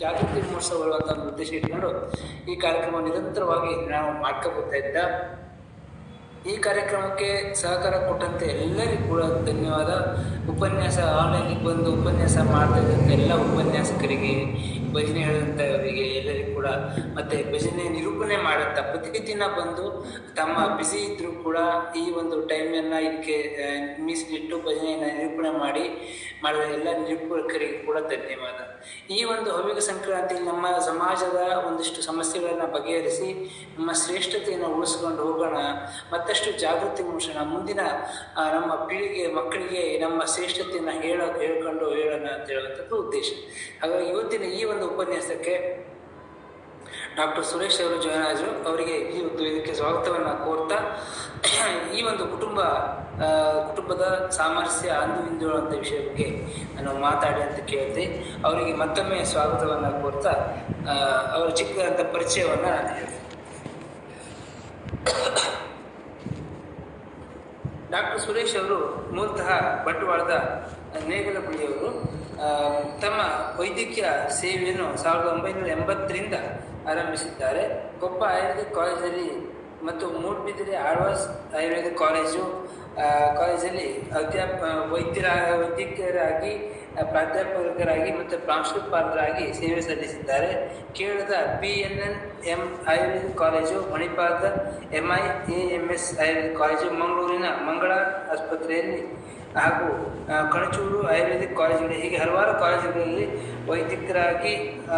ಜಾಗೃತಿ ಮೂಡಿಸೋಗಳು ಅಂತ ಒಂದು ಉದ್ದೇಶ ಇಟ್ಕೊಂಡು ಈ ಕಾರ್ಯಕ್ರಮ ನಿರಂತರವಾಗಿ ನಾವು ಮಾಡ್ಕೋಬೋಗ್ತಾ ಇದ್ದ. ಈ ಕಾರ್ಯಕ್ರಮಕ್ಕೆ ಸಹಕಾರ ಕೊಟ್ಟಂತೆ ಎಲ್ಲರಿಗೂ ಕೂಡ ಧನ್ಯವಾದ. ಉಪನ್ಯಾಸ ಆನ್ಲೈನಿಗೆ ಬಂದು ಉಪನ್ಯಾಸ ಮಾಡ್ತಾ ಇದ್ದಂಥ ಎಲ್ಲ ಉಪನ್ಯಾಸಕರಿಗೆ, ಭಜನೆ ಹೇಳಿದಂಥವರಿಗೆ ಎಲ್ಲರಿಗೂ ಕೂಡ, ಮತ್ತು ಭಜನೆ ನಿರೂಪಣೆ ಮಾಡೋಂಥ ಪ್ರತಿದಿನ ಬಂದು ತಮ್ಮ ಬ್ಯುಸಿ ಇದ್ದರೂ ಕೂಡ ಈ ಒಂದು ಟೈಮನ್ನು ಇದಕ್ಕೆ ಮೀಸಲಿಟ್ಟು ಭಜನೆಯನ್ನು ನಿರೂಪಣೆ ಮಾಡಿದ ಎಲ್ಲ ನಿರೂಪಕರಿಗೆ ಕೂಡ ಧನ್ಯವಾದ. ಈ ಒಂದು ಹವ್ಯಕ ಸಂಕ್ರಾಂತಿಯಲ್ಲಿ ನಮ್ಮ ಸಮಾಜದ ಒಂದಿಷ್ಟು ಸಮಸ್ಯೆಗಳನ್ನು ಬಗೆಹರಿಸಿ ನಮ್ಮ ಶ್ರೇಷ್ಠತೆಯನ್ನು ಉಳಿಸ್ಕೊಂಡು ಹೋಗೋಣ, ಮತ್ತಷ್ಟು ಜಾಗೃತಿ ಮೂಡಿಸೋಣ. ಮುಂದಿನ ನಮ್ಮ ಪೀಳಿಗೆ ಮಕ್ಕಳಿಗೆ ನಮ್ಮ ಶ್ರೇಷ್ಠತೆಯನ್ನು ಹೇಳ್ಕೊಂಡು ಹೇಳೋಣ ಅಂತ ಹೇಳುವಂಥದ್ದು ಉದ್ದೇಶ. ಹಾಗಾಗಿ ಇವತ್ತಿನ ಈ ಒಂದು ಉಪನ್ಯಾಸಕ್ಕೆ ಡಾಕ್ಟರ್ ಸುರೇಶ್ ಅವರು ಜಾಯ್ನ್ ಆದರು. ಅವರಿಗೆ ಈ ಒಂದು ಇದಕ್ಕೆ ಸ್ವಾಗತವನ್ನು ಕೋರ್ತಾ ಈ ಒಂದು ಕುಟುಂಬದ ಸಾಮರಸ್ಯ ಅಂದು ಇಂದು ಅಂತ ವಿಷಯ ಬಗ್ಗೆ ನಾನು ಮಾತಾಡಿ ಅಂತ ಕೇಳ್ತೆ. ಅವರಿಗೆ ಮತ್ತೊಮ್ಮೆ ಸ್ವಾಗತವನ್ನು ಕೋರ್ತಾ ಅವರ ಚಿಕ್ಕದಂಥ ಪರಿಚಯವನ್ನು ನಾನು ಹೇಳ್ತೀನಿ. ಡಾಕ್ಟರ್ ಸುರೇಶ್ ಅವರು ಮೂಲತಃ ಬಂಟ್ವಾಳದ ನೇಗಲಗುಳಿಯವರು. ತಮ್ಮ ವೈದ್ಯಕೀಯ ಸೇವೆಯನ್ನು 1980ರಿಂದ ಆರಂಭಿಸಿದ್ದಾರೆ. ಕೊಪ್ಪ ಆಯುರ್ವೇದಿಕ್ ಕಾಲೇಜಲ್ಲಿ ಮತ್ತು ಮೂಡಬಿದಿರೆ ಆಳ್ವಾಸ್ ಆಯುರ್ವೇದಿಕ್ ಕಾಲೇಜಲ್ಲಿ ವೈದ್ಯಕರಾಗಿ, ಪ್ರಾಧ್ಯಾಪಕರಾಗಿ ಮತ್ತು ಪ್ರಾಂಶುಪಾಲರಾಗಿ ಸೇವೆ ಸಲ್ಲಿಸಿದ್ದಾರೆ. ಕೇರಳದ PNM ಆಯುರ್ವೇದಿಕ್ ಕಾಲೇಜು, ಮಣಿಪಾಲದ MIAMS ಆಯುರ್ವೇದಿಕ್ ಕಾಲೇಜು, ಮಂಗಳೂರಿನ ಮಂಗಳ ಆಸ್ಪತ್ರೆಯಲ್ಲಿ ಹಾಗೂ ಕಣಚೂರು ಆಯುರ್ವೇದಿಕ್ ಕಾಲೇಜುಗಳು, ಹೀಗೆ ಹಲವಾರು ಕಾಲೇಜುಗಳಲ್ಲಿ ವೈದ್ಯಕರಾಗಿ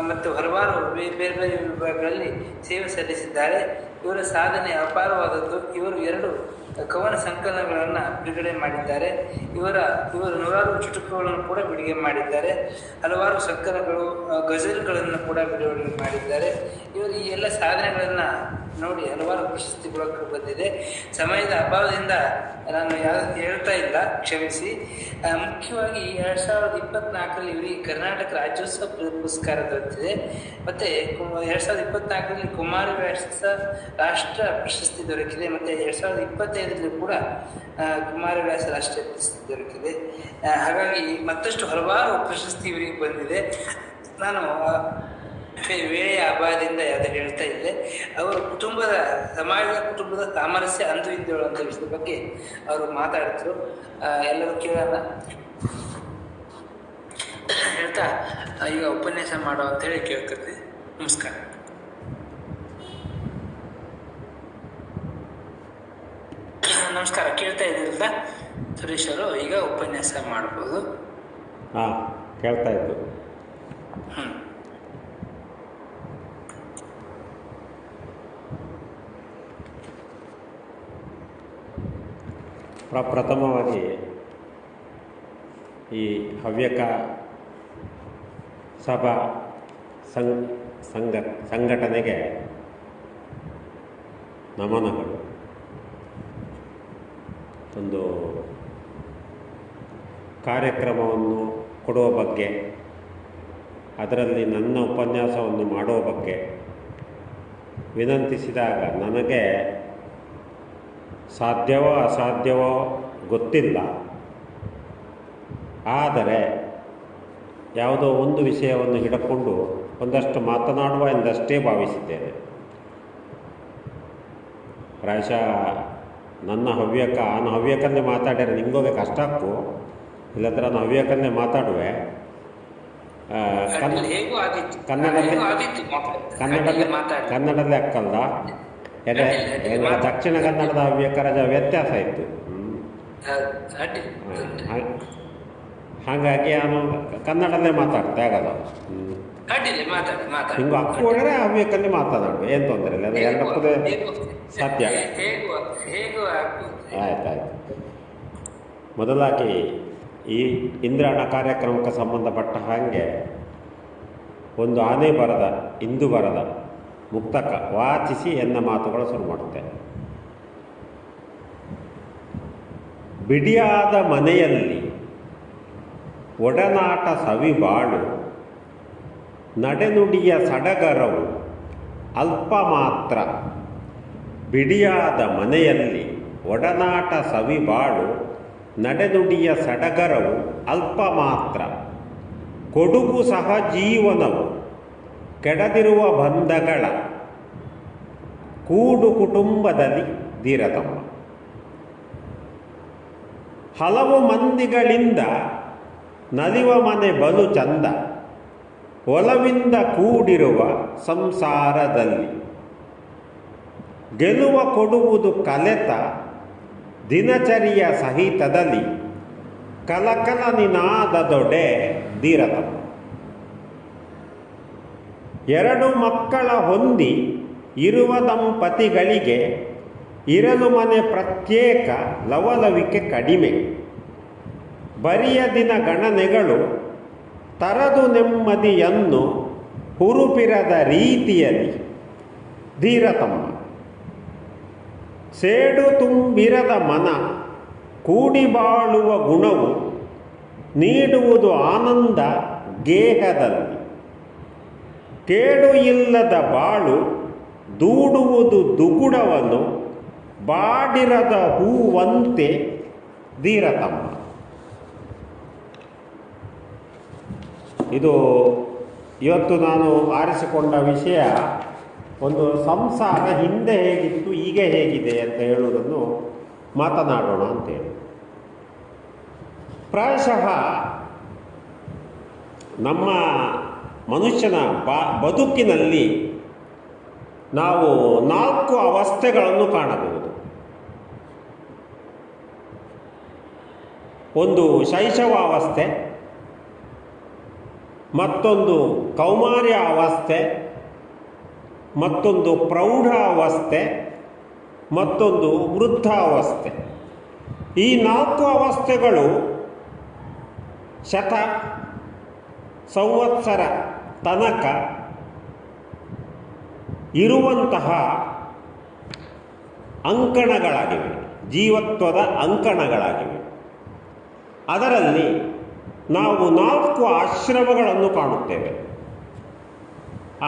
ಮತ್ತು ಹಲವಾರು ಬೇರೆ ಬೇರೆ ವಿಭಾಗಗಳಲ್ಲಿ ಸೇವೆ ಸಲ್ಲಿಸಿದ್ದಾರೆ. ಇವರ ಸಾಧನೆ ಅಪಾರವಾದದ್ದು. ಇವರು 2 ಕವನ ಸಂಕಲನಗಳನ್ನು ಬಿಡುಗಡೆ ಮಾಡಿದ್ದಾರೆ. ಇವರು ನೂರಾರು ಚುಟುಕುಗಳನ್ನು ಕೂಡ ಬಿಡುಗಡೆ ಮಾಡಿದ್ದಾರೆ. ಹಲವಾರು ಸಂಕಲನಗಳು, ಗಜಲ್ಗಳನ್ನು ಕೂಡ ಬಿಡುಗಡೆ ಮಾಡಿದ್ದಾರೆ. ಇವರು ಈ ಎಲ್ಲ ಸಾಧನೆಗಳನ್ನು ನೋಡಿ ಹಲವಾರು ಪ್ರಶಸ್ತಿಗಳು ಬಂದಿದೆ. ಸಮಯದ ಅಭಾವದಿಂದ ನಾನು ಹೇಳ್ತಾ ಇಲ್ಲ, ಕ್ಷಮಿಸಿ. ಮುಖ್ಯವಾಗಿ 2024ರಲ್ಲಿ ಇವರಿಗೆ ಕರ್ನಾಟಕ ರಾಜ್ಯೋತ್ಸವ ಪುರಸ್ಕಾರ ದೊರೆತಿದೆ. ಮತ್ತು 2024ರಲ್ಲಿ ಕುಮಾರಿ ವ್ಯಾಸ ರಾಷ್ಟ್ರ ಪ್ರಶಸ್ತಿ ದೊರಕಿದೆ. ಮತ್ತು 2025ರಲ್ಲಿ ಕೂಡ ಕುಮಾರಿ ವ್ಯಾಸ ರಾಷ್ಟ್ರ ಪ್ರಶಸ್ತಿ ದೊರಕಿದೆ. ಹಾಗಾಗಿ ಮತ್ತಷ್ಟು ಹಲವಾರು ಪ್ರಶಸ್ತಿ ಇವರಿಗೆ ಬಂದಿದೆ. ನಾನು ವೇಳೆಯ ಅಭಾವದಿಂದ ಯಾವುದೇ ಹೇಳ್ತಾ ಇದ್ದೆ. ಅವರು ಸಮಾಜದ ಕುಟುಂಬದ ಸಾಮರಸ್ಯ ಅಂದು ಇಂದು ಹೇಳುವಂಥ ವಿಷಯದ ಬಗ್ಗೆ ಅವರು ಮಾತಾಡಿದ್ರು. ಎಲ್ಲರೂ ಕೇಳೋಣ ಹೇಳ್ತಾ ಈಗ ಉಪನ್ಯಾಸ ಮಾಡೋ ಅಂತೇಳಿ ಕೇಳ್ಕೊಳ್ತೀವಿ. ನಮಸ್ಕಾರ. ನಮಸ್ಕಾರ. ಕೇಳ್ತಾ ಇದ್ದಿರಲ್ಲ ಸುರೇಶ್ ಅವರು, ಈಗ ಉಪನ್ಯಾಸ ಮಾಡ್ಬೋದು. ಕೇಳ್ತಾ ಇದ್ದು. ಪ್ರಥಮವಾಗಿ ಈ ಹವ್ಯಕ ಸಭಾ ಸಂಘಟನೆಗೆ ನಮನಗಳು. ಒಂದು ಕಾರ್ಯಕ್ರಮವನ್ನು ಕೊಡುವ ಬಗ್ಗೆ, ಅದರಲ್ಲಿ ನನ್ನ ಉಪನ್ಯಾಸವನ್ನು ಮಾಡುವ ಬಗ್ಗೆ ವಿನಂತಿಸಿದಾಗ ನನಗೆ ಸಾಧ್ಯವೋ ಅಸಾಧ್ಯವೋ ಗೊತ್ತಿಲ್ಲ. ಆದರೆ ಯಾವುದೋ ಒಂದು ವಿಷಯವನ್ನು ಹಿಡ್ಕೊಂಡು ಒಂದಷ್ಟು ಮಾತನಾಡುವ ಎಂದಷ್ಟೇ ಭಾವಿಸಿದ್ದೇನೆ. ಪ್ರಾಯಶಃ ನನ್ನ ಹವ್ಯಕನ್ನೇ ಮಾತಾಡಿದರೆ ನಿಮಗೋಗೆ ಕಷ್ಟ ಆಗ್ತು. ಇಲ್ಲದ್ರೆ ನಾನು ಹವ್ಯಕನ್ನೇ ಮಾತಾಡುವೆ. ಕನ್ನಡಲ್ಲೇ ಅಕ್ಕಲ್ಲ. ದಕ್ಷಿಣ ಕನ್ನಡದ ಹವ್ಯಕರ ವ್ಯತ್ಯಾಸ ಇತ್ತು. ಹಾಗಾಗಿ ನಾನು ಕನ್ನಡಲ್ಲೇ ಮಾತಾಡ್ತೆ ಆಗಲ್ಲ. ಹಿಂಗೆ ಅಕ್ಕ ಹೋದರೆ ಹವ್ಯಕಲ್ಲಿ ಮಾತನಾಡುವ, ಏನು ತೊಂದರೆ ಇಲ್ಲ. ಅದು ಎರಡಕ್ಕೂ ಸಾಧ್ಯ. ಆಯ್ತಾಯ್ತು. ಮೊದಲಾಗಿ ಈ ಇಂದ್ರಾಣ ಕಾರ್ಯಕ್ರಮಕ್ಕೆ ಸಂಬಂಧಪಟ್ಟ ಹಾಗೆ ಒಂದು ಆನೆ ಬರದ, ಇಂದು ಬರದ ಮುಕ್ತಕ ವಾಚಿಸಿ ಎನ್ನ ಮಾತುಗಳು ಶುರು ಮಾಡುತ್ತೆ. ಬಿಡಿಯಾದ ಮನೆಯಲ್ಲಿ ಒಡನಾಟ ಸವಿಬಾಳು, ನಡೆನುಡಿಯ ಸಡಗರವು ಅಲ್ಪ ಮಾತ್ರ. ಬಿಡಿಯಾದ ಮನೆಯಲ್ಲಿ ಒಡನಾಟ ಸವಿಬಾಳು, ನಡೆನುಡಿಯ ಸಡಗರವು ಅಲ್ಪ ಮಾತ್ರ. ಕೊಡುಗು ಸಹ ಜೀವನವು ಕೆಡದಿರುವ ಬಂಧಗಳ ಕೂಡು ಕುಟುಂಬದಲ್ಲಿ ಧೀರತಮ್ಮ. ಹಲವು ಮಂದಿಗಳಿಂದ ನಲಿವ ಮನೆ ಬಲು ಚಂದ, ಒಲವಿಂದ ಕೂಡಿರುವ ಸಂಸಾರದಲ್ಲಿ ಗೆಲುವ ಕೊಡುವುದು ಕಲೆತ ದಿನಚರಿಯ ಸಹಿತದಲ್ಲಿ ಕಲಕಲ ನಿನಾದದೊಡೆ ಧೀರತಮ್ಮ. ಎರಡು ಮಕ್ಕಳ ಹೊಂದಿ ಇರುವ ದಂಪತಿಗಳಿಗೆ ಇರಲು ಮನೆ ಪ್ರತ್ಯೇಕ, ಲವಲವಿಕೆ ಕಡಿಮೆ, ಬರಿಯ ದಿನ ಗಣನೆಗಳು ತರದು ನೆಮ್ಮದಿಯನ್ನು ಹುರುಪಿರದ ರೀತಿಯಲ್ಲಿ ಧೀರತಮ್ಮ. ಸೇಡು ತುಂಬಿರದ ಮನ ಕೂಡಿ ಬಾಳುವ ಗುಣವು ನೀಡುವುದು ಆನಂದ ಗೇಹದಲ್ಲಿ, ಕೇಡು ಇಲ್ಲದ ಬಾಳು ದೂಡುವುದು ದುಗುಡವನ್ನು ಬಾಡಿರದ ಹೂವಂತೆ ಧೀರತಮ್ಮ. ಇದು ಇವತ್ತು ನಾನು ಆರಿಸಿಕೊಂಡ ವಿಷಯ ಒಂದು ಸಂಸಾರ ಹಿಂದೆ ಹೇಗಿತ್ತು ಈಗ ಹೇಗಿದೆ ಅಂತ ಹೇಳುವುದನ್ನು ಮಾತನಾಡೋಣ ಅಂತೇಳಿ. ಪ್ರಾಯಶಃ ನಮ್ಮ ಮನುಷ್ಯನ ಬದುಕಿನಲ್ಲಿ ನಾವು 4 ಅವಸ್ಥೆಗಳನ್ನು ಕಾಣಬಹುದು. ಒಂದು ಶೈಶವಾವಸ್ಥೆ, ಮತ್ತೊಂದು ಕೌಮಾರ್ಯ ಅವಸ್ಥೆ, ಮತ್ತೊಂದು ಪ್ರೌಢಾವಸ್ಥೆ, ಮತ್ತೊಂದು ವೃದ್ಧಾವಸ್ಥೆ. ಈ 4 ಅವಸ್ಥೆಗಳು ಶತ ಸಂವತ್ಸರ ತನಕ ಇರುವಂತಹ ಅಂಕಣಗಳಾಗಿವೆ, ಜೀವತ್ವದ ಅಂಕಣಗಳಾಗಿವೆ. ಅದರಲ್ಲಿ ನಾವು 4 ಆಶ್ರಮಗಳನ್ನು ಕಾಣುತ್ತೇವೆ.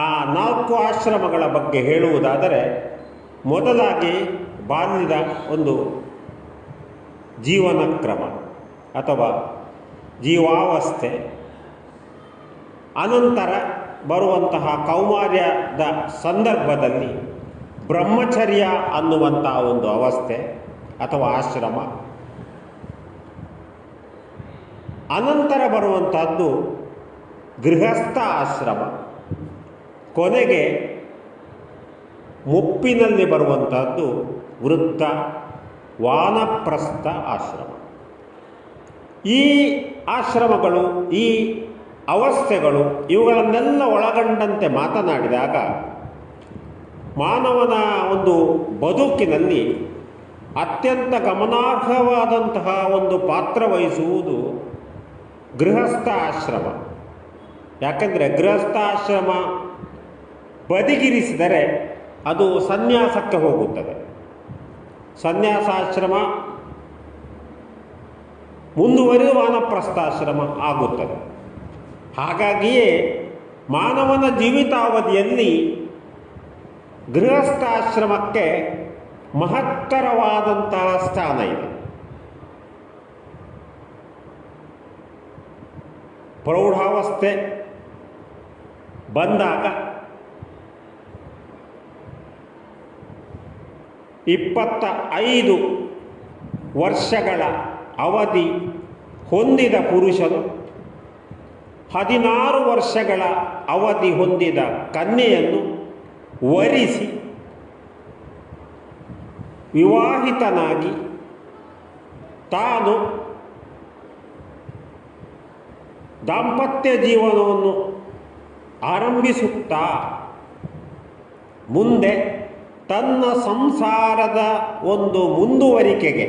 ಆ 4 ಆಶ್ರಮಗಳ ಬಗ್ಗೆ ಹೇಳುವುದಾದರೆ, ಮೊದಲಾಗಿ ಬಾಲ್ಯದ ಒಂದು ಜೀವನ ಕ್ರಮ ಅಥವಾ ಜೀವಾವಸ್ಥೆ, ಅನಂತರ ಬರುವಂತಹ ಕೌಮಾರ್ಯದ ಸಂದರ್ಭದಲ್ಲಿ ಬ್ರಹ್ಮಚರ್ಯ ಅನ್ನುವಂತಹ ಒಂದು ಅವಸ್ಥೆ ಅಥವಾ ಆಶ್ರಮ, ಅನಂತರ ಬರುವಂತಹದ್ದು ಗೃಹಸ್ಥ ಆಶ್ರಮ, ಕೊನೆಗೆ ಮುಪ್ಪಿನಲ್ಲಿ ಬರುವಂತಹದ್ದು ವೃದ್ಧ ವಾನಪ್ರಸ್ಥ ಆಶ್ರಮ. ಈ ಆಶ್ರಮಗಳು, ಈ ಅವಸ್ಥೆಗಳು, ಇವುಗಳನ್ನೆಲ್ಲ ಒಳಗೊಂಡಂತೆ ಮಾತನಾಡಿದಾಗ ಮಾನವನ ಒಂದು ಬದುಕಿನಲ್ಲಿ ಅತ್ಯಂತ ಗಮನಾರ್ಹವಾದಂತಹ ಒಂದು ಪಾತ್ರ ವಹಿಸುವುದು ಗೃಹಸ್ಥ ಆಶ್ರಮ. ಯಾಕೆಂದರೆ ಗೃಹಸ್ಥ ಆಶ್ರಮ ಬದಿಗಿರಿಸಿದರೆ ಅದು ಸನ್ಯಾಸಕ್ಕೆ ಹೋಗುತ್ತದೆ. ಸನ್ಯಾಸಾಶ್ರಮ ಮುಂದುವರಿದು ವಾನಪ್ರಸ್ಥಾಶ್ರಮ ಆಗುತ್ತದೆ. ಹಾಗಾಗಿಯೇ ಮಾನವನ ಜೀವಿತಾವಧಿಯಲ್ಲಿ ಗೃಹಸ್ಥಾಶ್ರಮಕ್ಕೆ ಮಹತ್ತರವಾದಂತಹ ಸ್ಥಾನ ಇದೆ. ಪ್ರೌಢಾವಸ್ಥೆ ಬಂದಾಗ 25 ವರ್ಷಗಳ ಅವಧಿ ಹೊಂದಿದ ಪುರುಷನು 16 ವರ್ಷಗಳ ಅವಧಿ ಹೊಂದಿದ ಕನ್ಯೆಯನ್ನು ವರಿಸಿ ವಿವಾಹಿತನಾಗಿ ತಾನು ದಾಂಪತ್ಯ ಜೀವನವನ್ನು ಆರಂಭಿಸುತ್ತಾ ಮುಂದೆ ತನ್ನ ಸಂಸಾರದ ಒಂದು ಮುಂದುವರಿಕೆಗೆ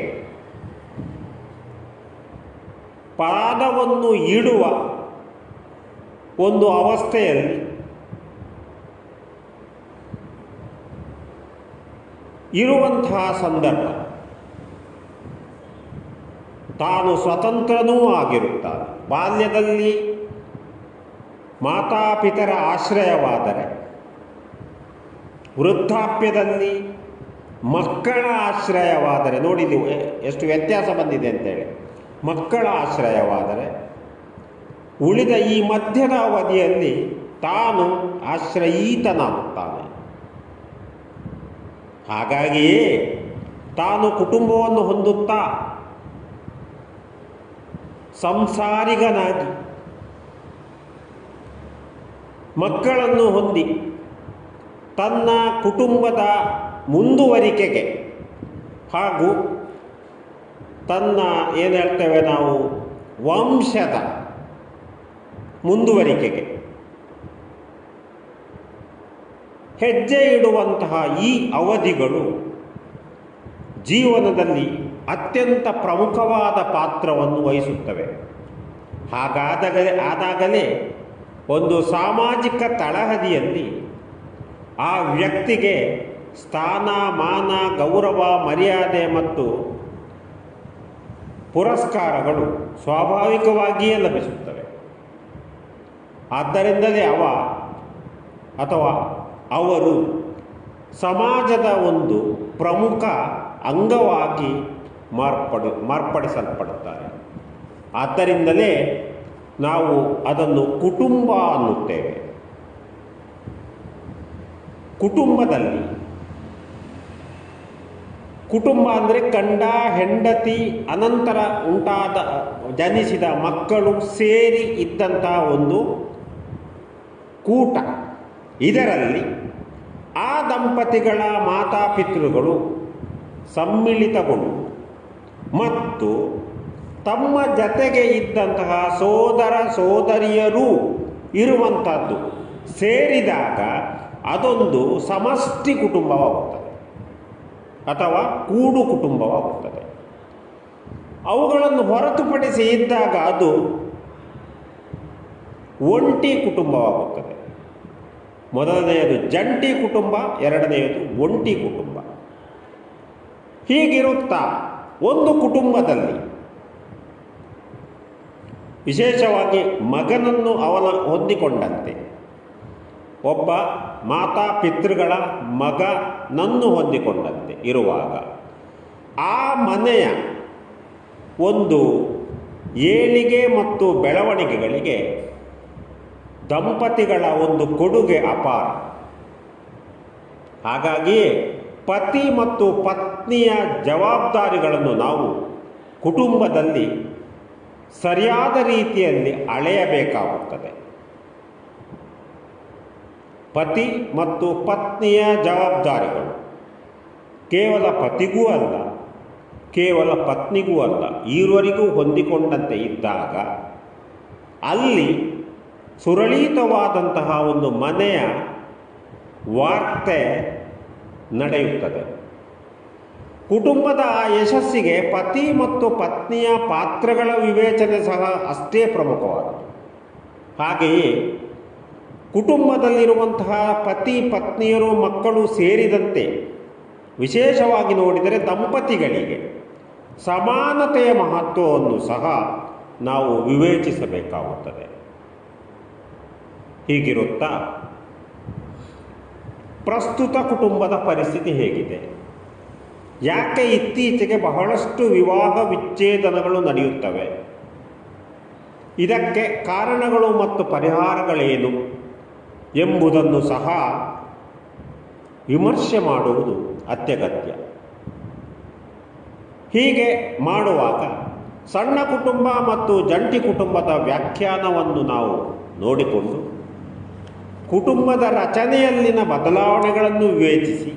ಪಾದವನ್ನು ಇಡುವ ಒಂದು ಅವಸ್ಥೆಯಲ್ಲಿ ಇರುವಂತಹ ಸಂದರ್ಭ. ತಾನು ಸ್ವತಂತ್ರನೂ ಆಗಿರುತ್ತಾನೆ. ಬಾಲ್ಯದಲ್ಲಿ ಮಾತಾಪಿತರ ಆಶ್ರಯವಾದರೆ, ವೃದ್ಧಾಪ್ಯದಲ್ಲಿ ಮಕ್ಕಳ ಆಶ್ರಯವಾದರೆ, ನೋಡಿ ನೀವು ಎಷ್ಟು ವ್ಯತ್ಯಾಸ ಬಂದಿದೆ ಅಂತೇಳಿ. ಮಕ್ಕಳ ಆಶ್ರಯವಾದರೆ, ಉಳಿದ ಈ ಮಧ್ಯದ ಅವಧಿಯಲ್ಲಿ ತಾನು ಆಶ್ರಯೀತನಾಗುತ್ತಾನೆ. ಹಾಗಾಗಿಯೇ ತಾನು ಕುಟುಂಬವನ್ನು ಹೊಂದುತ್ತಾ ಸಂಸಾರಿಗನಾಗಿ ಮಕ್ಕಳನ್ನು ಹೊಂದಿ ತನ್ನ ಕುಟುಂಬದ ಮುಂದುವರಿಕೆಗೆ ಹಾಗೂ ತನ್ನ ಏನು ಹೇಳ್ತೇವೆ ನಾವು ವಂಶದ ಮುಂದುವರಿಕೆಗೆ ಹೆಜ್ಜೆ ಇಡುವಂತಹ ಈ ಅವಧಿಗಳು ಜೀವನದಲ್ಲಿ ಅತ್ಯಂತ ಪ್ರಮುಖವಾದ ಪಾತ್ರವನ್ನು ವಹಿಸುತ್ತವೆ. ಆದಾಗಲೇ ಒಂದು ಸಾಮಾಜಿಕ ತಳಹದಿಯಲ್ಲಿ ಆ ವ್ಯಕ್ತಿಗೆ ಸ್ಥಾನ, ಮಾನ, ಗೌರವ, ಮರ್ಯಾದೆ ಮತ್ತು ಪುರಸ್ಕಾರಗಳು ಸ್ವಾಭಾವಿಕವಾಗಿಯೇ ಲಭಿಸುತ್ತವೆ. ಆದ್ದರಿಂದಲೇ ಅವರು ಸಮಾಜದ ಒಂದು ಪ್ರಮುಖ ಅಂಗವಾಗಿ ಮಾರ್ಪಡಿಸಲ್ಪಡುತ್ತಾರೆ. ಆದ್ದರಿಂದಲೇ ನಾವು ಅದನ್ನು ಕುಟುಂಬ ಅನ್ನುತ್ತೇವೆ. ಕುಟುಂಬದಲ್ಲಿ ಕುಟುಂಬ ಅಂದರೆ ಗಂಡ, ಹೆಂಡತಿ, ಅನಂತರ ಜನಿಸಿದ ಮಕ್ಕಳು ಸೇರಿ ಇದ್ದಂತಹ ಒಂದು ಕೂಟ. ಇದರಲ್ಲಿ ಆ ದಂಪತಿಗಳ ಮಾತಾಪಿತೃಗಳು ಸಮ್ಮಿಳಿತಗೊಂಡು ಮತ್ತು ತಮ್ಮ ಜತೆಗೆ ಇದ್ದಂತಹ ಸೋದರ ಸೋದರಿಯರು ಇರುವಂಥದ್ದು ಸೇರಿದಾಗ ಅದೊಂದು ಸಮಷ್ಟಿ ಕುಟುಂಬವಾಗುತ್ತದೆ ಅಥವಾ ಕೂಡು ಕುಟುಂಬವಾಗುತ್ತದೆ. ಅವುಗಳನ್ನು ಹೊರತುಪಡಿಸಿ ಇದ್ದಾಗ ಅದು ಒಂಟಿ ಕುಟುಂಬವಾಗುತ್ತದೆ. ಮೊದಲನೆಯದು ಜಂಟಿ ಕುಟುಂಬ, ಎರಡನೆಯದು ಒಂಟಿ ಕುಟುಂಬ. ಹೀಗಿರುತ್ತಾ ಒಂದು ಕುಟುಂಬದಲ್ಲಿ ವಿಶೇಷವಾಗಿ ಮಗನನ್ನು ಹೊಂದಿಕೊಂಡಂತೆ ಒಬ್ಬ ಮಾತಾಪಿತೃಗಳ ಮಗನನ್ನು ಹೊಂದಿಕೊಂಡಂತೆ ಇರುವಾಗ ಆ ಮನೆಯ ಒಂದು ಏಳಿಗೆ ಮತ್ತು ಬೆಳವಣಿಗೆಗಳಿಗೆ ದಂಪತಿಗಳ ಒಂದು ಕೊಡುಗೆ ಅಪಾರ. ಹಾಗಾಗಿಯೇ ಪತಿ ಮತ್ತು ಪತ್ನಿಯ ಜವಾಬ್ದಾರಿಗಳನ್ನು ನಾವು ಕುಟುಂಬದಲ್ಲಿ ಸರಿಯಾದ ರೀತಿಯಲ್ಲಿ ಅಳೆಯಬೇಕಾಗುತ್ತದೆ. ಪತಿ ಮತ್ತು ಪತ್ನಿಯ ಜವಾಬ್ದಾರಿಗಳು ಕೇವಲ ಪತಿಗೂ ಅಲ್ಲ, ಕೇವಲ ಪತ್ನಿಗೂ ಅಲ್ಲ, ಈವರಿಗೂ ಹೊಂದಿಕೊಂಡಂತೆ ಇದ್ದಾಗ ಅಲ್ಲಿ ಸುರಳಿತವಾದಂತಹ ಒಂದು ಮನೆಯ ವಾರ್ತೆ ನಡೆಯುತ್ತದೆ. ಕುಟುಂಬದ ಆ ಯಶಸ್ಸಿಗೆ ಪತಿ ಮತ್ತು ಪತ್ನಿಯ ಪಾತ್ರಗಳ ವಿವೇಚನೆ ಸಹ ಅಷ್ಟೇ ಪ್ರಮುಖವಾದದ್ದು. ಹಾಗೆಯೇ ಕುಟುಂಬದಲ್ಲಿರುವಂತಹ ಪತಿ ಪತ್ನಿಯರು ಮಕ್ಕಳು ಸೇರಿದಂತೆ ವಿಶೇಷವಾಗಿ ನೋಡಿದರೆ ದಂಪತಿಗಳಿಗೆ ಸಮಾನತೆಯ ಮಹತ್ವವನ್ನು ಸಹ ನಾವು ವಿವೇಚಿಸಬೇಕಾಗುತ್ತದೆ. ಹೀಗಿರುತ್ತಾ ಪ್ರಸ್ತುತ ಕುಟುಂಬದ ಪರಿಸ್ಥಿತಿ ಹೇಗಿದೆ? ಯಾಕೆ ಇತ್ತೀಚೆಗೆ ಬಹಳಷ್ಟು ವಿವಾಹ ವಿಚ್ಛೇದನಗಳು ನಡೆಯುತ್ತವೆ? ಇದಕ್ಕೆ ಕಾರಣಗಳು ಮತ್ತು ಪರಿಹಾರಗಳೇನು ಎಂಬುದನ್ನು ಸಹ ವಿಮರ್ಶೆ ಮಾಡುವುದು ಅತ್ಯಗತ್ಯ. ಹೀಗೆ ಮಾಡುವಾಗ ಸಣ್ಣ ಕುಟುಂಬ ಮತ್ತು ಜಂಟಿ ಕುಟುಂಬದ ವ್ಯಾಖ್ಯಾನವನ್ನು ನಾವು ನೋಡಿಕೊಂಡು ಕುಟುಂಬದ ರಚನೆಯಲ್ಲಿನ ಬದಲಾವಣೆಗಳನ್ನು ವಿವೇಚಿಸಿ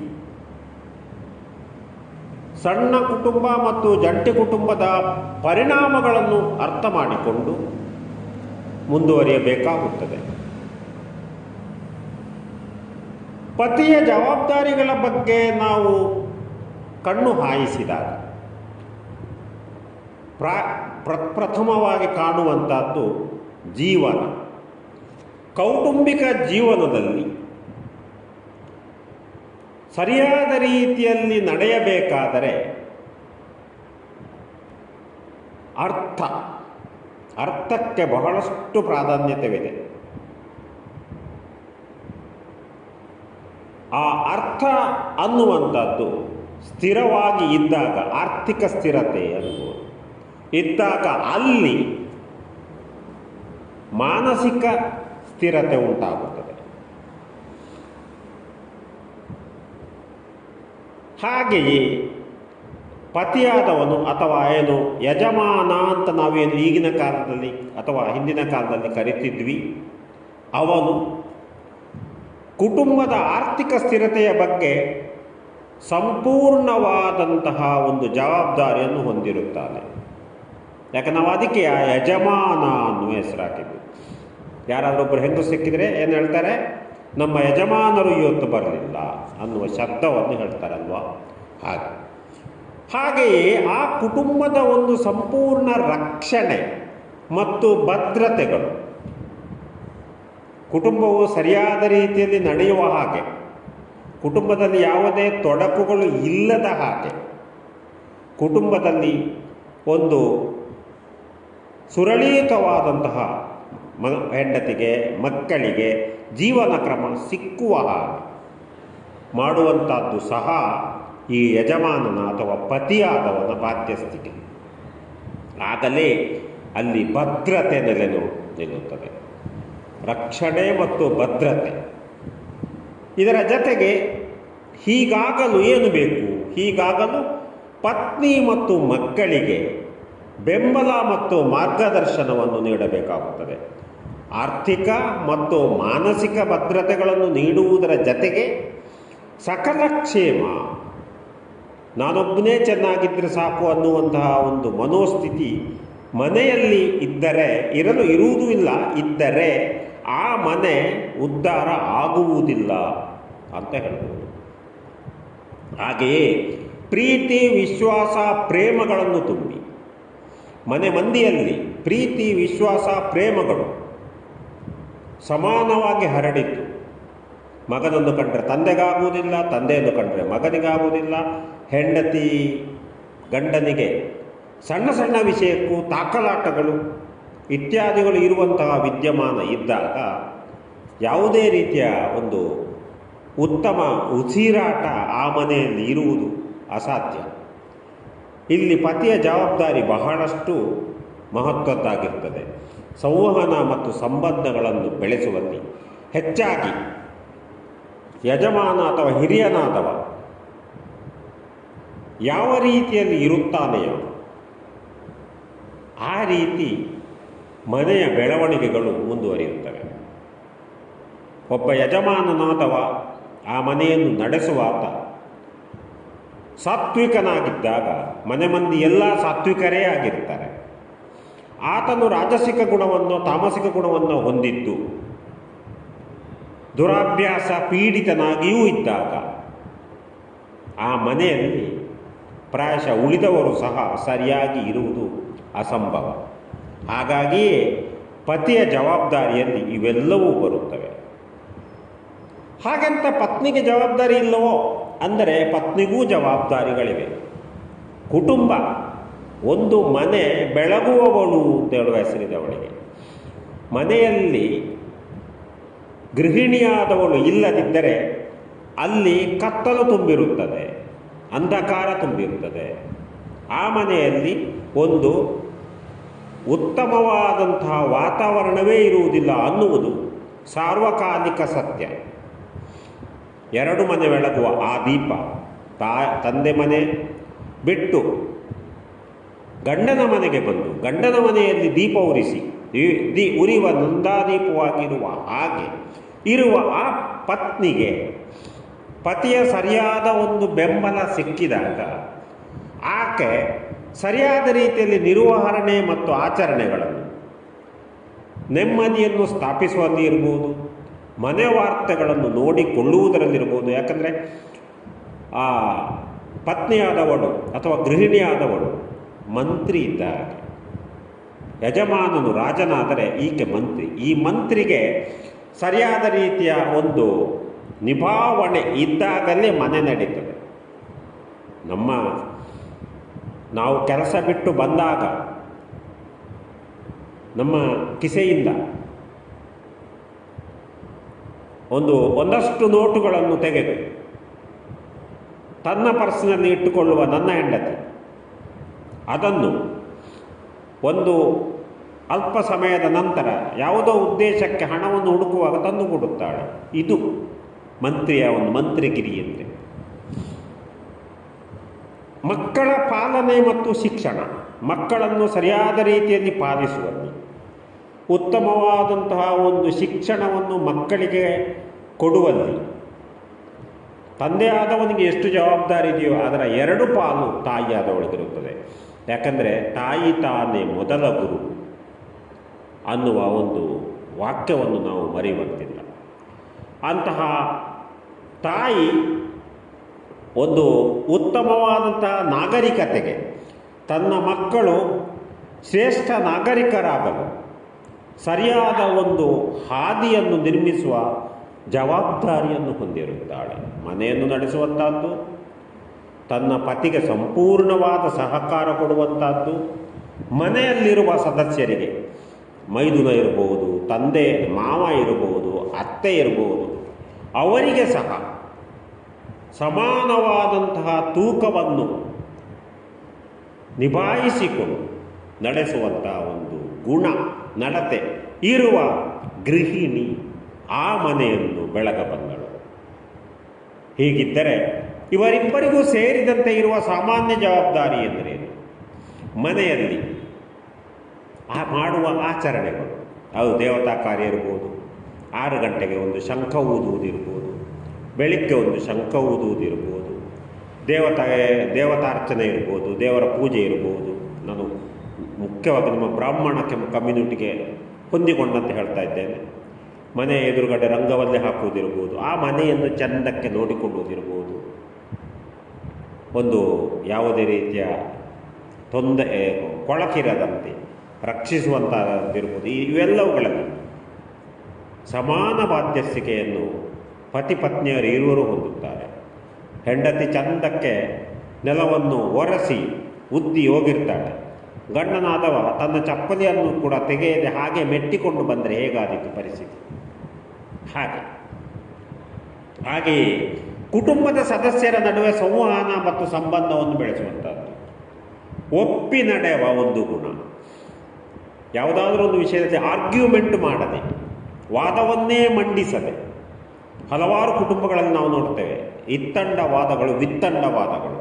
ಸಣ್ಣ ಕುಟುಂಬ ಮತ್ತು ಜಂಟಿ ಕುಟುಂಬದ ಪರಿಣಾಮಗಳನ್ನು ಅರ್ಥ ಮಾಡಿಕೊಂಡು ಮುಂದುವರಿಯಬೇಕಾಗುತ್ತದೆ. ಪತಿಯ ಜವಾಬ್ದಾರಿಗಳ ಬಗ್ಗೆ ನಾವು ಕಣ್ಣು ಹಾಯಿಸಿದಾಗ ಪ್ರಥಮವಾಗಿ ಕಾಣುವಂಥದ್ದು ಜೀವನ. ಕೌಟುಂಬಿಕ ಜೀವನದಲ್ಲಿ ಸರಿಯಾದ ರೀತಿಯಲ್ಲಿ ನಡೆಯಬೇಕಾದರೆ ಅರ್ಥಕ್ಕೆ ಬಹಳಷ್ಟು ಪ್ರಾಧಾನ್ಯತೆವಿದೆ. ಆ ಅರ್ಥ ಅನ್ನುವಂಥದ್ದು ಸ್ಥಿರವಾಗಿ ಇದ್ದಾಗ, ಆರ್ಥಿಕ ಸ್ಥಿರತೆ ಅನ್ನುವುದು ಇದ್ದಾಗ ಅಲ್ಲಿ ಮಾನಸಿಕ ಸ್ಥಿರತೆ ಉಂಟಾಗುತ್ತದೆ. ಹಾಗೆಯೇ ಪತಿಯಾದವನು ಅಥವಾ ಏನು ಯಜಮಾನ ಅಂತ ನಾವೇನು ಈಗಿನ ಕಾಲದಲ್ಲಿ ಅಥವಾ ಹಿಂದಿನ ಕಾಲದಲ್ಲಿ ಕರಿತಿದ್ವಿ, ಅವನು ಕುಟುಂಬದ ಆರ್ಥಿಕ ಸ್ಥಿರತೆಯ ಬಗ್ಗೆ ಸಂಪೂರ್ಣವಾದಂತಹ ಒಂದು ಜವಾಬ್ದಾರಿಯನ್ನು ಹೊಂದಿರುತ್ತಾನೆ. ಯಾಕೆ ನಾವು ಅದಕ್ಕೆ ಆ ಯಜಮಾನ ಅನ್ನುವ ಹೆಸರಾಕಿದ್ವಿ. ಯಾರಾದರೂ ಹೆಂಗಸು ಸಿಕ್ಕಿದರೆ ಏನು ಹೇಳ್ತಾರೆ, ನಮ್ಮ ಯಜಮಾನರು ಇವತ್ತು ಬರಲಿಲ್ಲ ಅನ್ನುವ ಶಬ್ದವನ್ನು ಹೇಳ್ತಾರಲ್ವ. ಹಾಗೆಯೇ ಆ ಕುಟುಂಬದ ಒಂದು ಸಂಪೂರ್ಣ ರಕ್ಷಣೆ ಮತ್ತು ಭದ್ರತೆಗಳು, ಕುಟುಂಬವು ಸರಿಯಾದ ರೀತಿಯಲ್ಲಿ ನಡೆಯುವ ಹಾಗೆ, ಕುಟುಂಬದಲ್ಲಿ ಯಾವುದೇ ತೊಡಕುಗಳು ಇಲ್ಲದ ಹಾಗೆ, ಕುಟುಂಬದಲ್ಲಿ ಒಂದು ಸುರಳಿತವಾದಂತಹ ಹೆಂಡತಿಗೆ ಮಕ್ಕಳಿಗೆ ಜೀವನ ಕ್ರಮ ಸಿಕ್ಕುವ ಹಾಗೆ ಮಾಡುವಂಥದ್ದು ಸಹ ಈ ಯಜಮಾನನ ಅಥವಾ ಪತಿಯಾದವನ ಬಾಧ್ಯಸ್ಥಿಕೆ. ಆಗಲೇ ಅಲ್ಲಿ ಭದ್ರತೆ ನಿಲ್ಲುತ್ತದೆ, ರಕ್ಷಣೆ ಮತ್ತು ಭದ್ರತೆ. ಇದರ ಜೊತೆಗೆ ಹೀಗಾಗಲು ಏನು ಬೇಕು? ಹೀಗಾಗಲು ಪತ್ನಿ ಮತ್ತು ಮಕ್ಕಳಿಗೆ ಬೆಂಬಲ ಮತ್ತು ಮಾರ್ಗದರ್ಶನವನ್ನು ನೀಡಬೇಕಾಗುತ್ತದೆ. ಆರ್ಥಿಕ ಮತ್ತು ಮಾನಸಿಕ ಭದ್ರತೆಗಳನ್ನು ನೀಡುವುದರ ಜೊತೆಗೆ ಸಕಲ ಕ್ಷೇಮ, ನಾನೊಬ್ಬನೇ ಚೆನ್ನಾಗಿದ್ದರೆ ಸಾಕು ಅನ್ನುವಂತಹ ಒಂದು ಮನೋಸ್ಥಿತಿ ಮನೆಯಲ್ಲಿ ಇರುವುದೂ ಇಲ್ಲ, ಇದ್ದರೆ ಆ ಮನೆ ಉದ್ಧಾರ ಆಗುವುದಿಲ್ಲ ಅಂತ ಹೇಳ್ಬೋದು. ಹಾಗೆಯೇ ಪ್ರೀತಿ, ವಿಶ್ವಾಸ, ಪ್ರೇಮಗಳನ್ನು ತುಂಬಿ ಮನೆ ಮಂದಿಯಲ್ಲಿ ಪ್ರೀತಿ, ವಿಶ್ವಾಸ, ಪ್ರೇಮಗಳು ಸಮಾನವಾಗಿ ಹರಡಿದ್ದು, ಮಗನನ್ನು ಕಂಡ್ರೆ ತಂದೆಗಾಗುವುದಿಲ್ಲ, ತಂದೆಯನ್ನು ಕಂಡ್ರೆ ಮಗನಿಗಾಗುವುದಿಲ್ಲ, ಹೆಂಡತಿ ಗಂಡನಿಗೆ ಸಣ್ಣ ಸಣ್ಣ ವಿಷಯಕ್ಕೂ ತಾಕಲಾಟಗಳು ಇತ್ಯಾದಿಗಳು ಇರುವಂತಹ ವಿದ್ಯಮಾನ ಇದ್ದಾಗ ಯಾವುದೇ ರೀತಿಯ ಒಂದು ಉತ್ತಮ ಉಸಿರಾಟ ಆ ಮನೆಯಲ್ಲಿ ಇರುವುದು ಅಸಾಧ್ಯ. ಇಲ್ಲಿ ಪತಿಯ ಜವಾಬ್ದಾರಿ ಬಹಳಷ್ಟು ಮಹತ್ವದ್ದಾಗಿರ್ತದೆ. ಸಂವಹನ ಮತ್ತು ಸಂಬಂಧಗಳನ್ನು ಬೆಳೆಸುವಲ್ಲಿ ಹೆಚ್ಚಾಗಿ ಯಜಮಾನ ಅಥವಾ ಹಿರಿಯನಾದವ ಯಾವ ರೀತಿಯಲ್ಲಿ ಇರುತ್ತಾನೆಯೋ ಆ ರೀತಿ ಮನೆಯ ಬೆಳವಣಿಗೆಗಳು ಮುಂದುವರಿಯುತ್ತವೆ. ಒಬ್ಬ ಯಜಮಾನನಾದವ ಆ ಮನೆಯನ್ನು ನಡೆಸುವಾತ ಸಾತ್ವಿಕನಾಗಿದ್ದಾಗ ಮನೆ ಮಂದಿ ಎಲ್ಲ ಸಾತ್ವಿಕರೇ ಆಗಿರ್ತಾರೆ. ಆತನು ರಾಜಸಿಕ ಗುಣವನ್ನು, ತಾಮಸಿಕ ಗುಣವನ್ನು ಹೊಂದಿದ್ದು ದುರಾಭ್ಯಾಸ ಪೀಡಿತನಾಗಿಯೂ ಇದ್ದಾಗ ಆ ಮನೆಯಲ್ಲಿ ಪ್ರಾಯಶಃ ಉಳಿದವರು ಸಹ ಸರಿಯಾಗಿ ಇರುವುದು ಅಸಂಭವ. ಹಾಗಾಗಿಯೇ ಪತಿಯ ಜವಾಬ್ದಾರಿಯಲ್ಲಿ ಇವೆಲ್ಲವೂ ಬರುತ್ತವೆ. ಹಾಗಂತ ಪತ್ನಿಗೆ ಜವಾಬ್ದಾರಿ ಇಲ್ಲವೋ ಅಂದರೆ ಪತ್ನಿಗೂ ಜವಾಬ್ದಾರಿಗಳಿವೆ. ಕುಟುಂಬ ಒಂದು ಮನೆ ಬೆಳಗುವವಳು ಅಂತ ಹೇಳುವ ಹೆಸರಿದೆ ಅವಳಿಗೆ. ಮನೆಯಲ್ಲಿ ಗೃಹಿಣಿಯಾದವಳು ಇಲ್ಲದಿದ್ದರೆ ಅಲ್ಲಿ ಕತ್ತಲು ತುಂಬಿರುತ್ತದೆ, ಅಂಧಕಾರ ತುಂಬಿರುತ್ತದೆ. ಆ ಮನೆಯಲ್ಲಿ ಒಂದು ಉತ್ತಮವಾದಂತಹ ವಾತಾವರಣವೇ ಇರುವುದಿಲ್ಲ ಅನ್ನುವುದು ಸಾರ್ವಕಾಲಿಕ ಸತ್ಯ. ಎರಡು ಮನೆ ಬೆಳಗುವ ಆ ದೀಪ ತಂದೆ ಮನೆ ಬಿಟ್ಟು ಗಂಡನ ಮನೆಗೆ ಬಂದು ಗಂಡನ ಮನೆಯಲ್ಲಿ ದೀಪ ಉರಿಸಿ ಉರಿಯುವ ನಂದಾದೀಪವಾಗಿರುವ ಹಾಗೆ ಇರುವ ಆ ಪತ್ನಿಗೆ ಪತಿಯ ಸರಿಯಾದ ಒಂದು ಬೆಂಬಲ ಸಿಕ್ಕಿದಾಗ ಆಕೆ ಸರಿಯಾದ ರೀತಿಯಲ್ಲಿ ನಿರ್ವಹಣೆ ಮತ್ತು ಆಚರಣೆಗಳನ್ನು ನೆಮ್ಮದಿಯನ್ನು ಸ್ಥಾಪಿಸುವಲ್ಲಿ ಇರ್ಬೋದು, ಮನೆ ವಾರ್ತೆಗಳನ್ನು ನೋಡಿಕೊಳ್ಳುವುದರಲ್ಲಿರ್ಬೋದು. ಯಾಕಂದರೆ ಆ ಪತ್ನಿಯಾದವಳು ಅಥವಾ ಗೃಹಿಣಿಯಾದವಳು ಮಂತ್ರಿ ಇದ್ದಾಗ, ಯಜಮಾನನು ರಾಜನಾದರೆ ಈಕೆ ಮಂತ್ರಿ. ಈ ಮಂತ್ರಿಗೆ ಸರಿಯಾದ ರೀತಿಯ ಒಂದು ನಿಭಾವಣೆ ಇದ್ದಾಗಲೇ ಮನೆ ನಡೀತದೆ. ನಾವು ಕೆಲಸ ಬಿಟ್ಟು ಬಂದಾಗ ನಮ್ಮ ಕಿಸೆಯಿಂದ ಒಂದಷ್ಟು ನೋಟುಗಳನ್ನು ತೆಗೆದು ತನ್ನ ಪರ್ಸ್ನಲ್ಲಿ ಇಟ್ಟುಕೊಳ್ಳುವ ನನ್ನ ಹೆಂಡತಿ ಅದನ್ನು ಒಂದು ಅಲ್ಪ ಸಮಯದ ನಂತರ ಯಾವುದೋ ಉದ್ದೇಶಕ್ಕೆ ಹಣವನ್ನು ಹುಡುಕುವಾಗ ತಂದು ಕೊಡುತ್ತಾಳೆ. ಇದು ಮಂತ್ರಿಯ ಒಂದು ಮಂತ್ರಿಗಿರಿ ಅಂದರೆ. ಮಕ್ಕಳ ಪಾಲನೆ ಮತ್ತು ಶಿಕ್ಷಣ, ಮಕ್ಕಳನ್ನು ಸರಿಯಾದ ರೀತಿಯಲ್ಲಿ ಪಾಲಿಸುವಲ್ಲಿ, ಉತ್ತಮವಾದಂತಹ ಒಂದು ಶಿಕ್ಷಣವನ್ನು ಮಕ್ಕಳಿಗೆ ಕೊಡುವಲ್ಲಿ ತಂದೆಯಾದವನಿಗೆ ಎಷ್ಟು ಜವಾಬ್ದಾರಿ ಇದೆಯೋ ಅದರ 2 ಪಾಲು ತಾಯಿಯಾದವಳಿಗಿರುತ್ತದೆ. ಯಾಕಂದರೆ ತಾಯಿ ತಾನೇ ಮೊದಲ ಗುರು ಅನ್ನುವ ಒಂದು ವಾಕ್ಯವನ್ನು ನಾವು ಮರೆಯುವಂತಿಲ್ಲ. ಅಂತಹ ತಾಯಿ ಒಂದು ಉತ್ತಮವಾದಂತಹ ನಾಗರಿಕತೆಗೆ, ತನ್ನ ಮಕ್ಕಳು ಶ್ರೇಷ್ಠ ನಾಗರಿಕರಾಗಲು ಸರಿಯಾದ ಒಂದು ಹಾದಿಯನ್ನು ನಿರ್ಮಿಸುವ ಜವಾಬ್ದಾರಿಯನ್ನು ಹೊಂದಿರುತ್ತಾಳೆ. ಮನೆಯನ್ನು ನಡೆಸುವಂಥದ್ದು, ತನ್ನ ಪತಿಗೆ ಸಂಪೂರ್ಣವಾದ ಸಹಕಾರ ಕೊಡುವಂಥದ್ದು, ಮನೆಯಲ್ಲಿರುವ ಸದಸ್ಯರಿಗೆ ಮೈದುನ ಇರಬಹುದು, ತಂದೆ ಮಾವ ಇರಬಹುದು, ಅತ್ತೆ ಇರಬಹುದು, ಅವರಿಗೆ ಸಹ ಸಮಾನವಾದಂತಹ ತೂಕವನ್ನು ನಿಭಾಯಿಸಿಕೊಂಡು ನಡೆಸುವಂತಹ ಒಂದು ಗುಣ ನಡತೆ ಇರುವ ಗೃಹಿಣಿ ಆ ಮನೆಯನ್ನು ಬೆಳಗಬಲ್ಲಳು. ಹೀಗಿದ್ದರೆ ಇವರಿಬ್ಬರಿಗೂ ಸೇರಿದಂತೆ ಇರುವ ಸಾಮಾನ್ಯ ಜವಾಬ್ದಾರಿ ಎಂದರೇನು? ಮನೆಯಲ್ಲಿ ಮಾಡುವ ಆಚರಣೆಗಳು, ಅದು ದೇವತಾ ಕಾರ್ಯ ಇರ್ಬೋದು, 6 ಗಂಟೆಗೆ ಒಂದು ಶಂಖ ಊದುವುದಿರ್ಬೋದು, ಬೆಳಿಗ್ಗೆ ಒಂದು ಶಂಖ ಊದುವುದಿರ್ಬೋದು, ದೇವತಾರ್ಚನೆ ಇರ್ಬೋದು, ದೇವರ ಪೂಜೆ ಇರ್ಬೋದು. ನಾನು ಮುಖ್ಯವಾಗಿ ನಮ್ಮ ಬ್ರಾಹ್ಮಣ ಕಮ್ಯುನಿಟಿಗೆ ಹೊಂದಿಕೊಂಡಂತೆ ಹೇಳ್ತಾ ಇದ್ದೇನೆ. ಮನೆ ಎದುರುಗಡೆ ರಂಗವಲ್ಲೇ ಹಾಕುವುದಿರ್ಬೋದು, ಆ ಮನೆಯನ್ನು ಚೆಂದಕ್ಕೆ ನೋಡಿಕೊಳ್ಳುವುದಿರ್ಬೋದು, ಒಂದು ಯಾವುದೇ ರೀತಿಯ ಕೊಳಕಿರದಂತೆ ರಕ್ಷಿಸುವಂಥದ್ದಿರ್ಬೋದು. ಇವೆಲ್ಲವುಗಳಲ್ಲಿ ಸಮಾನ ಬಾಧ್ಯಸ್ಥಿಕೆಯನ್ನು ಪತಿ ಪತ್ನಿಯರು ಇರುವರು ಹೊಂದುತ್ತಾರೆ. ಹೆಂಡತಿ ಚಂದಕ್ಕೆ ನೆಲವನ್ನು ಒರೆಸಿ ಉದ್ದಿ ಹೋಗಿರ್ತಾಳೆ. ಗಂಡನಾದವ ತನ್ನ ಚಪ್ಪಲಿಯನ್ನು ಕೂಡ ತೆಗೆಯದೆ ಹಾಗೆ ಮೆಟ್ಟಿಕೊಂಡು ಬಂದರೆ ಹೇಗಾದೀತು ಪರಿಸ್ಥಿತಿ? ಹಾಗೆಯೇ ಕುಟುಂಬದ ಸದಸ್ಯರ ನಡುವೆ ಸಂವಹನ ಮತ್ತು ಸಂಬಂಧವನ್ನು ಬೆಳೆಸುವಂಥದ್ದು, ಒಪ್ಪಿ ನಡೆಯುವ ಒಂದು ಗುಣ. ಯಾವುದಾದ್ರೂ ಒಂದು ವಿಷಯದಲ್ಲಿ ಆರ್ಗ್ಯುಮೆಂಟ್ ಮಾಡದೆ, ವಾದವನ್ನೇ ಮಂಡಿಸದೆ. ಹಲವಾರು ಕುಟುಂಬಗಳಲ್ಲಿ ನಾವು ನೋಡ್ತೇವೆ ಇತ್ತಂಡ ವಾದಗಳು, ವಿತ್ತಂಡ ವಾದಗಳು,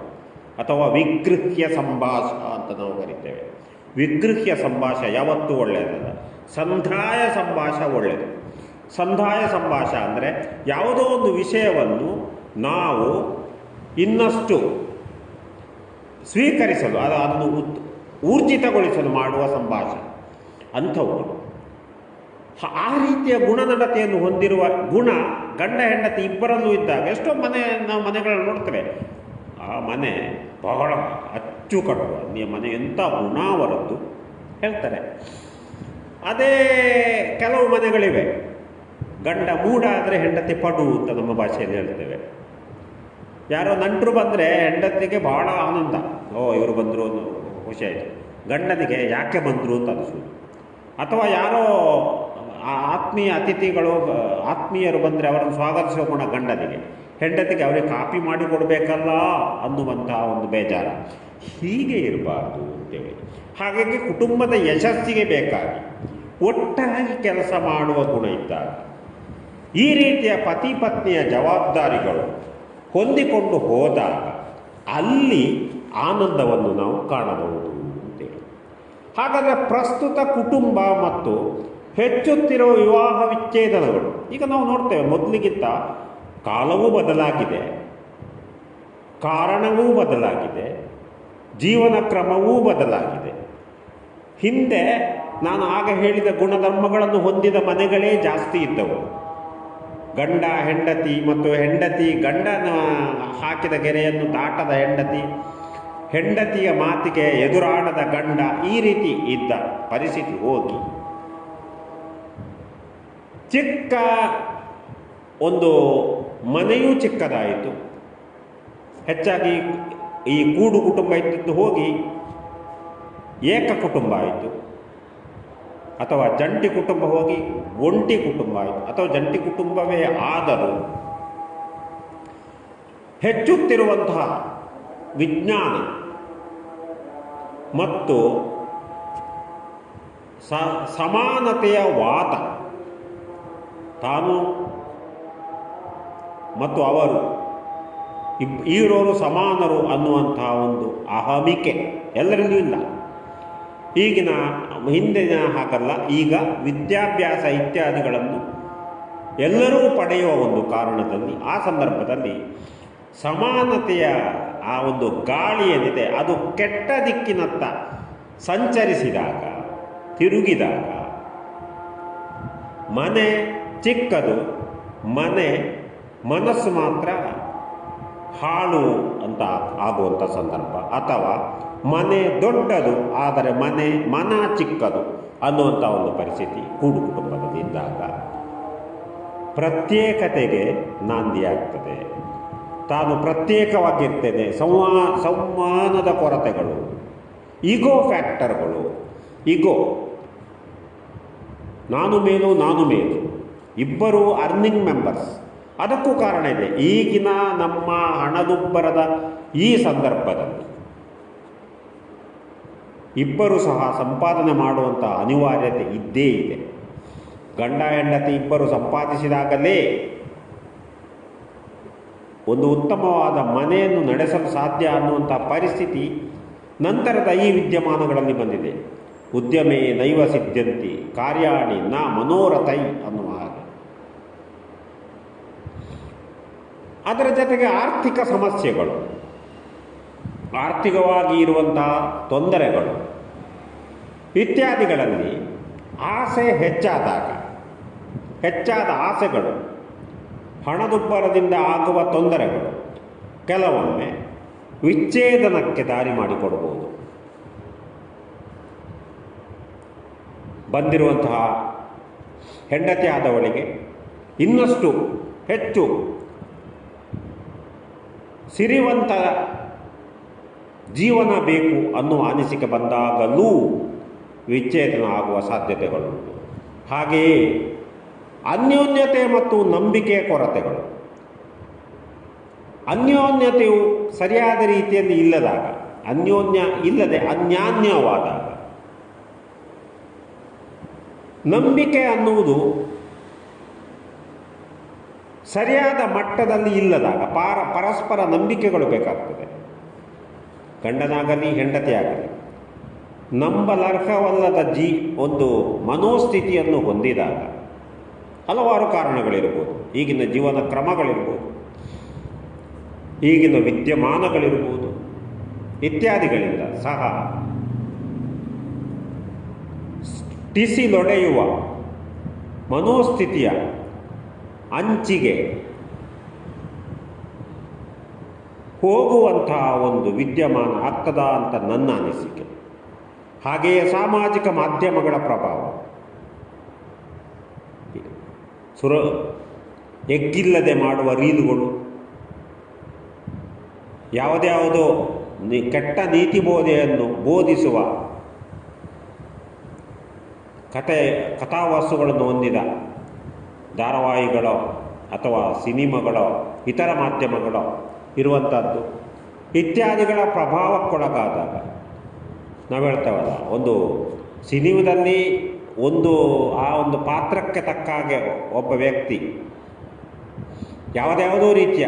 ಅಥವಾ ವಿಗೃಹ್ಯ ಸಂಭಾಷ ಅಂತ ನಾವು ಕರಿತೇವೆ. ವಿಗೃಹ್ಯ ಸಂಭಾಷ ಯಾವತ್ತೂ ಒಳ್ಳೆಯದಲ್ಲ. ಸಂಧಾಯ ಸಂಭಾಷ ಒಳ್ಳೆಯದು. ಸಂಧಾಯ ಸಂಭಾಷ ಅಂದರೆ ಯಾವುದೋ ಒಂದು ವಿಷಯವನ್ನು ನಾವು ಇನ್ನಷ್ಟು ಸ್ವೀಕರಿಸಲು, ಅದನ್ನು ಊರ್ಜಿತಗೊಳಿಸಲು ಮಾಡುವ ಸಂಭಾಷಣೆ ಅಂಥವುಗಳು. ಆ ರೀತಿಯ ಗುಣನಡತೆಯನ್ನು ಹೊಂದಿರುವ ಗುಣ ಗಂಡ ಹೆಂಡತಿ ಇಬ್ಬರಲ್ಲೂ ಇದ್ದಾಗ ಎಷ್ಟೋ ನಾವು ಮನೆಗಳಲ್ಲಿ ನೋಡ್ತೇವೆ. ಆ ಮನೆ ಬಹಳ ಅಚ್ಚುಕಟ್ಟು, ಮನೆ ಎಂಥ ಗುಣ ಅವರದ್ದು ಹೇಳ್ತಾರೆ. ಅದೇ ಕೆಲವು ಮನೆಗಳಿವೆ, ಗಂಡ ಮೂಢ ಆದರೆ ಹೆಂಡತಿ ಪಡು ಅಂತ ನಮ್ಮ ಭಾಷೆಯಲ್ಲಿ ಹೇಳ್ತೇವೆ. ಯಾರೋ ನಂಟರು ಬಂದರೆ ಹೆಂಡತಿಗೆ ಭಾಳ ಆನಂದ, ಇವರು ಬಂದರು ಅನ್ನೋ ಖುಷಿ ಆಯಿತು. ಗಂಡನಿಗೆ ಯಾಕೆ ಬಂದರು ಅಂತ ಅನಿಸೋದು. ಅಥವಾ ಯಾರೋ ಆತ್ಮೀಯ ಅತಿಥಿಗಳು, ಆತ್ಮೀಯರು ಬಂದರೆ ಅವರನ್ನು ಸ್ವಾಗತಿಸುವ ಗುಣ ಗಂಡನಿಗೆ, ಹೆಂಡತಿಗೆ ಅವರಿಗೆ ಕಾಪಿ ಮಾಡಿ ಕೊಡಬೇಕಲ್ಲ ಅನ್ನುವಂತಹ ಒಂದು ಬೇಜಾರ. ಹೀಗೆ ಇರಬಾರ್ದು ಅಂತೇಳಿ. ಹಾಗಾಗಿ ಕುಟುಂಬದ ಯಶಸ್ಸಿಗೆ ಬೇಕಾಗಿ ಒಟ್ಟಾಗಿ ಕೆಲಸ ಮಾಡುವ ಗುಣ ಇದ್ದಾಗ ಈ ರೀತಿಯ ಪತಿ ಪತ್ನಿಯ ಜವಾಬ್ದಾರಿಗಳು ಹೊಂದಿಕೊಂಡು ಹೋದಾಗ ಅಲ್ಲಿ ಆನಂದವನ್ನು ನಾವು ಕಾಣಬಹುದು ಅಂತೇಳಿ. ಹಾಗಾದರೆ ಪ್ರಸ್ತುತ ಕುಟುಂಬ ಮತ್ತು ಹೆಚ್ಚುತ್ತಿರುವ ವಿವಾಹ ವಿಚ್ಛೇದನಗಳು ಈಗ ನಾವು ನೋಡ್ತೇವೆ. ಮೊದಲಿಗಿಂತ ಕಾಲವೂ ಬದಲಾಗಿದೆ, ಕಾರಣವೂ ಬದಲಾಗಿದೆ, ಜೀವನ ಕ್ರಮವೂ ಬದಲಾಗಿದೆ. ಹಿಂದೆ ನಾನು ಆಗ ಹೇಳಿದ ಗುಣಧರ್ಮಗಳನ್ನು ಹೊಂದಿದ ಮನೆಗಳೇ ಜಾಸ್ತಿ ಇದ್ದವು. ಗಂಡ ಹೆಂಡತಿ ಮತ್ತು ಹೆಂಡತಿ ಗಂಡನ ಹಾಕಿದ ಗೆರೆಯನ್ನು ದಾಟದ ಹೆಂಡತಿ, ಹೆಂಡತಿಯ ಮಾತಿಗೆ ಎದುರಾಡದ ಗಂಡ, ಈ ರೀತಿ ಇದ್ದ ಪರಿಸ್ಥಿತಿ ಹೋಗಿ ಚಿಕ್ಕ ಒಂದು ಮನೆಯೂ ಚಿಕ್ಕದಾಯಿತು. ಹೆಚ್ಚಾಗಿ ಈ ಕೂಡು ಕುಟುಂಬ ಇದ್ದದ್ದು ಹೋಗಿ ಏಕ ಕುಟುಂಬ ಆಯಿತು, ಅಥವಾ ಜಂಟಿ ಕುಟುಂಬ ಹೋಗಿ ಒಂಟಿ ಕುಟುಂಬ ಆಯಿತು, ಅಥವಾ ಜಂಟಿ ಕುಟುಂಬವೇ ಆದರೂ ಹೆಚ್ಚುತ್ತಿರುವಂತಹ ವಿಜ್ಞಾನ ಮತ್ತು ಸಮಾನತೆಯ ವಾದ, ತಾನು ಮತ್ತು ಅವರು ಈರೋರು ಸಮಾನರು ಅನ್ನುವಂತಹ ಒಂದು ಅಹಮಿಕೆ ಎಲ್ಲರಲ್ಲೂ ಇಲ್ಲ. ಈಗಿನ ಹಿಂದಿನ ಹಾಗಲ್ಲ. ಈಗ ವಿದ್ಯಾಭ್ಯಾಸ ಇತ್ಯಾದಿಗಳನ್ನು ಎಲ್ಲರೂ ಪಡೆಯುವ ಒಂದು ಕಾರಣದಲ್ಲಿ ಆ ಸಂದರ್ಭದಲ್ಲಿ ಸಮಾನತೆಯ ಆ ಒಂದು ಗಾಳಿ ಏನಿದೆ ಅದು ಕೆಟ್ಟ ದಿಕ್ಕಿನತ್ತ ಸಂಚರಿಸಿದಾಗ, ತಿರುಗಿದಾಗ ಮನೆ ಚಿಕ್ಕದು, ಮನಸ್ಸು ಮಾತ್ರ ಹಾಳು ಅಂತ ಆಗುವಂಥ ಸಂದರ್ಭ, ಅಥವಾ ಮನೆ ದೊಡ್ಡದು ಆದರೆ ಮನ ಚಿಕ್ಕದು ಅನ್ನುವಂಥ ಒಂದು ಪರಿಸ್ಥಿತಿ ಕೂಡು ಕುಟುಂಬದಲ್ಲಿ ಇದ್ದಾಗ ಪ್ರತ್ಯೇಕತೆಗೆ ನಾಂದಿಯಾಗ್ತದೆ. ತಾನು ಪ್ರತ್ಯೇಕವಾಗಿರ್ತೇನೆ, ಸಂವಹನದ ಕೊರತೆಗಳು, ಈಗೋ ಫ್ಯಾಕ್ಟರ್ಗಳು, ಈಗೋ ನಾನು ಮೇಲು ಇಬ್ಬರು ಅರ್ನಿಂಗ್ ಮೆಂಬರ್ಸ್. ಅದಕ್ಕೂ ಕಾರಣ ಇದೆ. ಈಗಿನ ನಮ್ಮ ಹಣದುಬ್ಬರದ ಈ ಸಂದರ್ಭದಲ್ಲಿ ಇಬ್ಬರು ಸಹ ಸಂಪಾದನೆ ಮಾಡುವಂಥ ಅನಿವಾರ್ಯತೆ ಇದ್ದೇ ಇದೆ. ಗಂಡ ಹೆಂಡತಿ ಇಬ್ಬರು ಸಂಪಾದಿಸಿದಾಗಲೇ ಒಂದು ಉತ್ತಮವಾದ ಮನೆಯನ್ನು ನಡೆಸಲು ಸಾಧ್ಯ ಅನ್ನುವಂಥ ಪರಿಸ್ಥಿತಿ ನಂತರದ ಈ ವಿದ್ಯಮಾನಗಳಲ್ಲಿ ಬಂದಿದೆ. ಉದ್ಯಮೇ ನೈವ ಸಿದ್ಧಂತಿ ಕಾರ್ಯಾಣಿ ನ ಮನೋರಥೈ ಅನ್ನುವ ಹಾಗೆ. ಅದರ ಜೊತೆಗೆ ಆರ್ಥಿಕ ಸಮಸ್ಯೆಗಳು, ಆರ್ಥಿಕವಾಗಿ ಇರುವಂತಹ ತೊಂದರೆಗಳು ಇತ್ಯಾದಿಗಳಲ್ಲಿ ಆಸೆ ಹೆಚ್ಚಾದ ಆಸೆಗಳು, ಹಣದುಬ್ಬರದಿಂದ ಆಗುವ ತೊಂದರೆಗಳು ಕೆಲವೊಮ್ಮೆ ವಿಚ್ಛೇದನಕ್ಕೆ ದಾರಿ ಮಾಡಿಕೊಡಬಹುದು. ಬಂದಿರುವಂತಹ ಹೆಂಡತಿ ಆದವಳಿಗೆ ಇನ್ನಷ್ಟು ಹೆಚ್ಚು ಸಿರಿವಂತ ಜೀವನ ಬೇಕು ಅನ್ನುವ ಅನಿಸಿಕೆ ಬಂದಾಗಲೂ ವಿಚ್ಛೇದನ ಆಗುವ ಸಾಧ್ಯತೆಗಳುಂಟು. ಹಾಗೆಯೇ ಅನ್ಯೋನ್ಯತೆ ಮತ್ತು ನಂಬಿಕೆಯ ಕೊರತೆಗಳು, ಅನ್ಯೋನ್ಯತೆಯು ಸರಿಯಾದ ರೀತಿಯಲ್ಲಿ ಇಲ್ಲದಾಗ, ಅನ್ಯೋನ್ಯ ಇಲ್ಲದೆ ಅನ್ಯಾನ್ಯವಾದಾಗ, ನಂಬಿಕೆ ಅನ್ನುವುದು ಸರಿಯಾದ ಮಟ್ಟದಲ್ಲಿ ಇಲ್ಲದಾಗ ಪರಸ್ಪರ ನಂಬಿಕೆಗಳು ಬೇಕಾಗ್ತದೆ. ಗಂಡನಾಗಲಿ ಹೆಂಡತಿಯಾಗಲಿ ನಂಬಲರ್ಹವಲ್ಲದ ಒಂದು ಮನೋಸ್ಥಿತಿಯನ್ನು ಹೊಂದಿದಾಗ ಹಲವಾರು ಕಾರಣಗಳಿರ್ಬೋದು. ಈಗಿನ ಜೀವನ ಕ್ರಮಗಳಿರ್ಬೋದು, ಈಗಿನ ವಿದ್ಯಮಾನಗಳಿರ್ಬೋದು, ಇತ್ಯಾದಿಗಳಿಂದ ಸಹ ಟಿಸಿಲೊಡೆಯುವ ಮನೋಸ್ಥಿತಿಯ ಅಂಚಿಗೆ ಹೋಗುವಂತಹ ಒಂದು ವಿದ್ಯಮಾನ ಆಗ್ತದ ಅಂತ ನನ್ನ ಅನಿಸಿಕೆ. ಹಾಗೆಯೇ ಸಾಮಾಜಿಕ ಮಾಧ್ಯಮಗಳ ಪ್ರಭಾವ, ಎಗ್ಗಿಲ್ಲದೆ ಮಾಡುವ ರೀಲುಗಳು, ಯಾವುದ್ಯಾವುದೋ ಕೆಟ್ಟ ನೀತಿ ಬೋಧೆಯನ್ನು ಬೋಧಿಸುವ ಕಥಾವಸ್ತುಗಳನ್ನು ಹೊಂದಿದ ಧಾರಾವಾಹಿಗಳೋ ಅಥವಾ ಸಿನಿಮಾಗಳೋ ಇತರ ಮಾಧ್ಯಮಗಳೋ ಇರುವಂಥದ್ದು ಇತ್ಯಾದಿಗಳ ಪ್ರಭಾವಕ್ಕೊಳಗಾದಾಗ ನಾವು ಹೇಳ್ತೇವಲ್ಲ, ಒಂದು ಸಿನಿಮಾದಲ್ಲಿ ಆ ಒಂದು ಪಾತ್ರಕ್ಕೆ ತಕ್ಕ ಹಾಗೆ ಒಬ್ಬ ವ್ಯಕ್ತಿ ಯಾವುದ್ಯಾವುದೋ ರೀತಿಯ